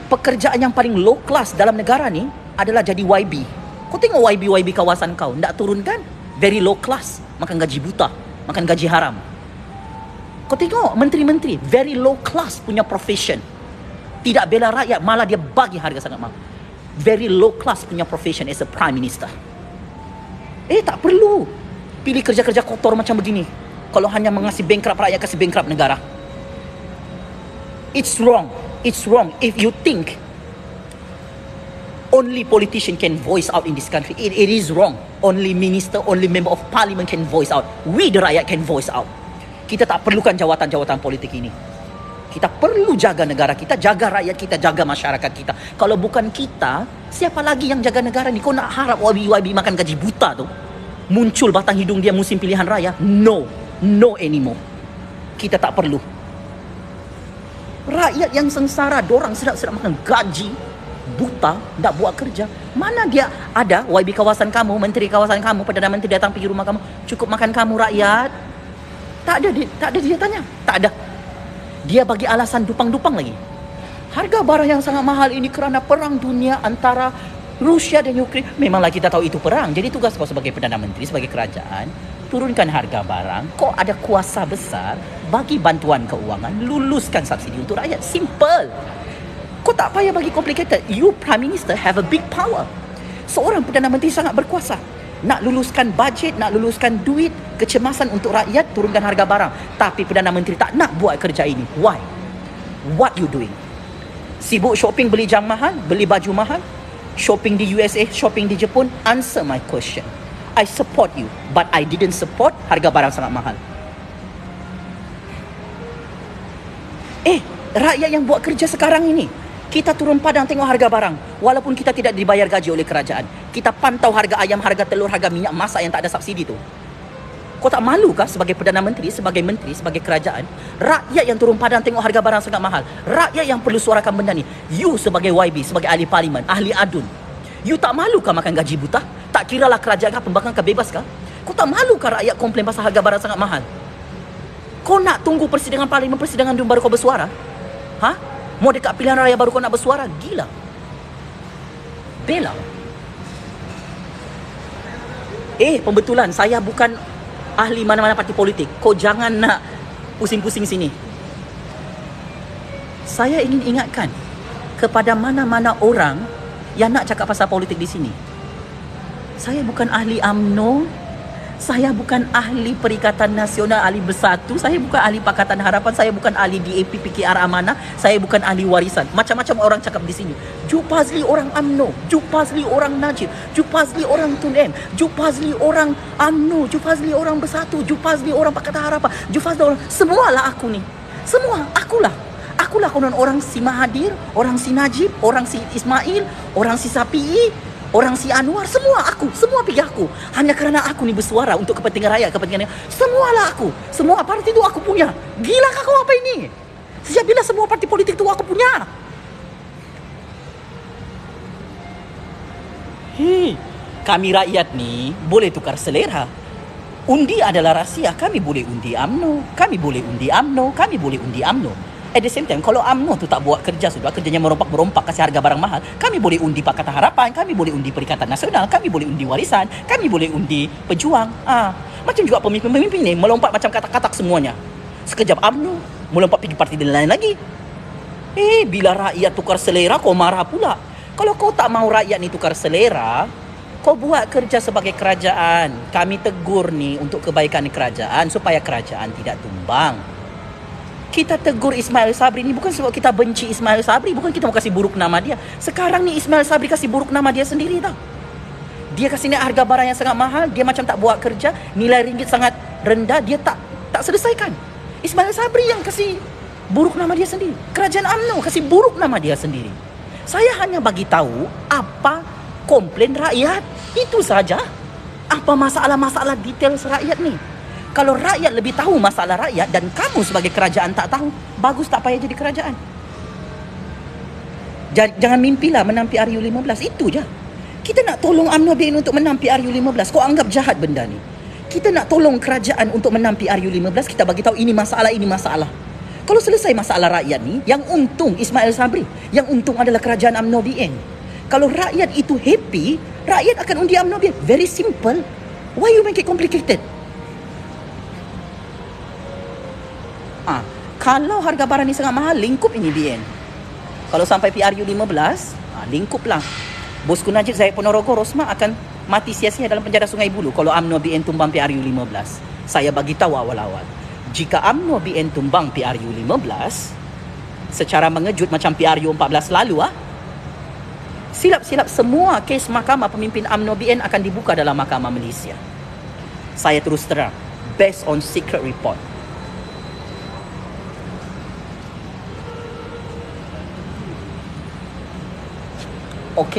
Pekerjaan yang paling low class dalam negara ni adalah jadi YB. Kau tengok YB kawasan kau, tak turun kan? Very low class, makan gaji buta, makan gaji haram. Kau tengok menteri-menteri, very low class punya profession. Tidak bela rakyat, malah dia bagi harga sangat mahal. Very low class punya profession as a prime minister. Tak perlu pilih kerja-kerja kotor macam begini. Kalau hanya mengasih bankrupt rakyat, kasih bankrupt negara. It's wrong. It's wrong if you think only politician can voice out in this country. It is wrong. Only minister, only member of parliament can voice out. We the rakyat can voice out. Kita tak perlukan jawatan-jawatan politik ini. Kita perlu jaga negara kita, jaga rakyat kita, jaga masyarakat kita. Kalau bukan kita, siapa lagi yang jaga negara ni? Kau nak harap YB makan gaji buta tu muncul batang hidung dia musim pilihan raya? No anymore. Kita tak perlu. Rakyat yang sengsara, dorang sedap-sedap makan gaji buta, tak buat kerja. Mana dia ada YB kawasan kamu, menteri kawasan kamu, Perdana Menteri datang pergi rumah kamu, cukup makan kamu rakyat? Tak ada dia tanya. Tak ada. Dia bagi alasan dupang-dupang lagi. Harga barang yang sangat mahal ini kerana perang dunia antara Rusia dan Ukraine, memanglah kita tahu itu perang. Jadi tugas kau sebagai Perdana Menteri, sebagai kerajaan, turunkan harga barang. Kau ada kuasa besar, bagi bantuan keuangan, luluskan subsidi untuk rakyat. Simple. Kau tak payah bagi complicated. You Prime Minister have a big power. Seorang Perdana Menteri sangat berkuasa. Nak luluskan bajet, nak luluskan duit, kecemasan untuk rakyat, turunkan harga barang. Tapi Perdana Menteri tak nak buat kerja ini. Why? What you doing? Sibuk shopping, beli jam mahal, beli baju mahal, shopping di USA, shopping di Jepun. Answer my question. I support you, but I didn't support harga barang sangat mahal. Rakyat yang buat kerja sekarang ini, kita turun padang tengok harga barang. Walaupun kita tidak dibayar gaji oleh kerajaan, kita pantau harga ayam, harga telur, harga minyak masak yang tak ada subsidi tu. Kau tak malu kah sebagai Perdana Menteri, sebagai menteri, sebagai kerajaan? Rakyat yang turun padang tengok harga barang sangat mahal. Rakyat yang perlu suarakan benda ni. You sebagai YB, sebagai ahli parlimen, ahli adun, you tak malu kah makan gaji buta? Tak kiralah kerajaan kah, pembangkang kah, bebas kah? Kau tak malu kah rakyat komplain pasal harga barang sangat mahal? Kau nak tunggu persidangan parlimen, persidangan dun baru kau bersuara? Ha? Mau dekat pilihan raya baru kau nak bersuara? Gila. Bela. Pembetulan, saya bukan ahli mana-mana parti politik. Kau jangan nak pusing-pusing sini. Saya ingin ingatkan kepada mana-mana orang yang nak cakap pasal politik di sini. Saya bukan ahli UMNO. Saya bukan ahli Perikatan Nasional, ahli Bersatu. Saya bukan ahli Pakatan Harapan. Saya bukan ahli DAP PKR Amanah. Saya bukan ahli warisan. Macam-macam orang cakap di sini. Ju Fazli orang UMNO, Ju Fazli orang Najib, Ju Fazli orang Tun M, Ju Fazli orang UMNO, Ju Fazli orang Bersatu, Ju Fazli orang Pakatan Harapan, Ju Fazli orang... Semualah aku ni. Semua akulah. Akulah konon orang si Mahathir, orang si Najib, orang si Ismail, orang si Sapi'i, orang si Anwar. Semua aku, semua pergi aku. Hanya kerana aku ni bersuara untuk kepentingan rakyat, kepentingan... Semualah aku. Semua parti tu aku punya. Gilakah kau apa ini? Sejak bila semua parti politik tu aku punya? Kami rakyat ni boleh tukar selera. Undi adalah rahsia. Kami boleh undi UMNO, kami boleh undi UMNO, kami boleh undi UMNO. At the same time, kalau UMNO tu tak buat kerja sudah, kerjanya merompak-merompak kasih harga barang mahal, kami boleh undi Pakatan Harapan, kami boleh undi Perikatan Nasional, kami boleh undi Warisan, kami boleh undi Pejuang. Macam juga pemimpin-pemimpin ni melompat macam katak-katak semuanya. Sekejap UMNO, melompat pergi parti lain lagi. Bila rakyat tukar selera, kau marah pula. Kalau kau tak mahu rakyat ni tukar selera, kau buat kerja sebagai kerajaan. Kami tegur ni untuk kebaikan kerajaan, supaya kerajaan tidak tumbang. Kita tegur Ismail Sabri ni bukan sebab kita benci Ismail Sabri, bukan kita mau kasih buruk nama dia. Sekarang ni Ismail Sabri kasih buruk nama dia sendiri tau. Dia kasih naik harga barang yang sangat mahal, dia macam tak buat kerja, nilai ringgit sangat rendah, dia tak selesaikan. Ismail Sabri yang kasih buruk nama dia sendiri. Kerajaan UMNO kasih buruk nama dia sendiri. Saya hanya bagi tahu apa komplain rakyat. Itu saja. Apa masalah-masalah detail rakyat ni? Kalau rakyat lebih tahu masalah rakyat dan kamu sebagai kerajaan tak tahu, bagus tak payah jadi kerajaan. Jangan mimpilah menang PRU15. Itu je. Kita nak tolong UMNO BN untuk menang PRU15. Kau anggap jahat benda ni. Kita nak tolong kerajaan untuk menang PRU15. Kita bagi tahu ini masalah, ini masalah. Kalau selesai masalah rakyat ni, yang untung Ismail Sabri, yang untung adalah kerajaan UMNO BN. Kalau rakyat itu happy, rakyat akan undi UMNO BN. Very simple. Why you make it complicated? Kalau harga barang ni sangat mahal, lingkup ini BN. Kalau sampai PRU15, lingkuplah. Bosku Najib Zahid Ponorogo Rosma akan mati sia-sia dalam penjara Sungai Buloh kalau UMNO BN tumbang PRU15. Saya bagi tahu awal-awal. Jika UMNO BN tumbang PRU15 secara mengejut macam PRU14 lalu, silap-silap semua kes mahkamah pemimpin UMNO BN akan dibuka dalam Mahkamah Malaysia. Saya terus terang, based on secret report,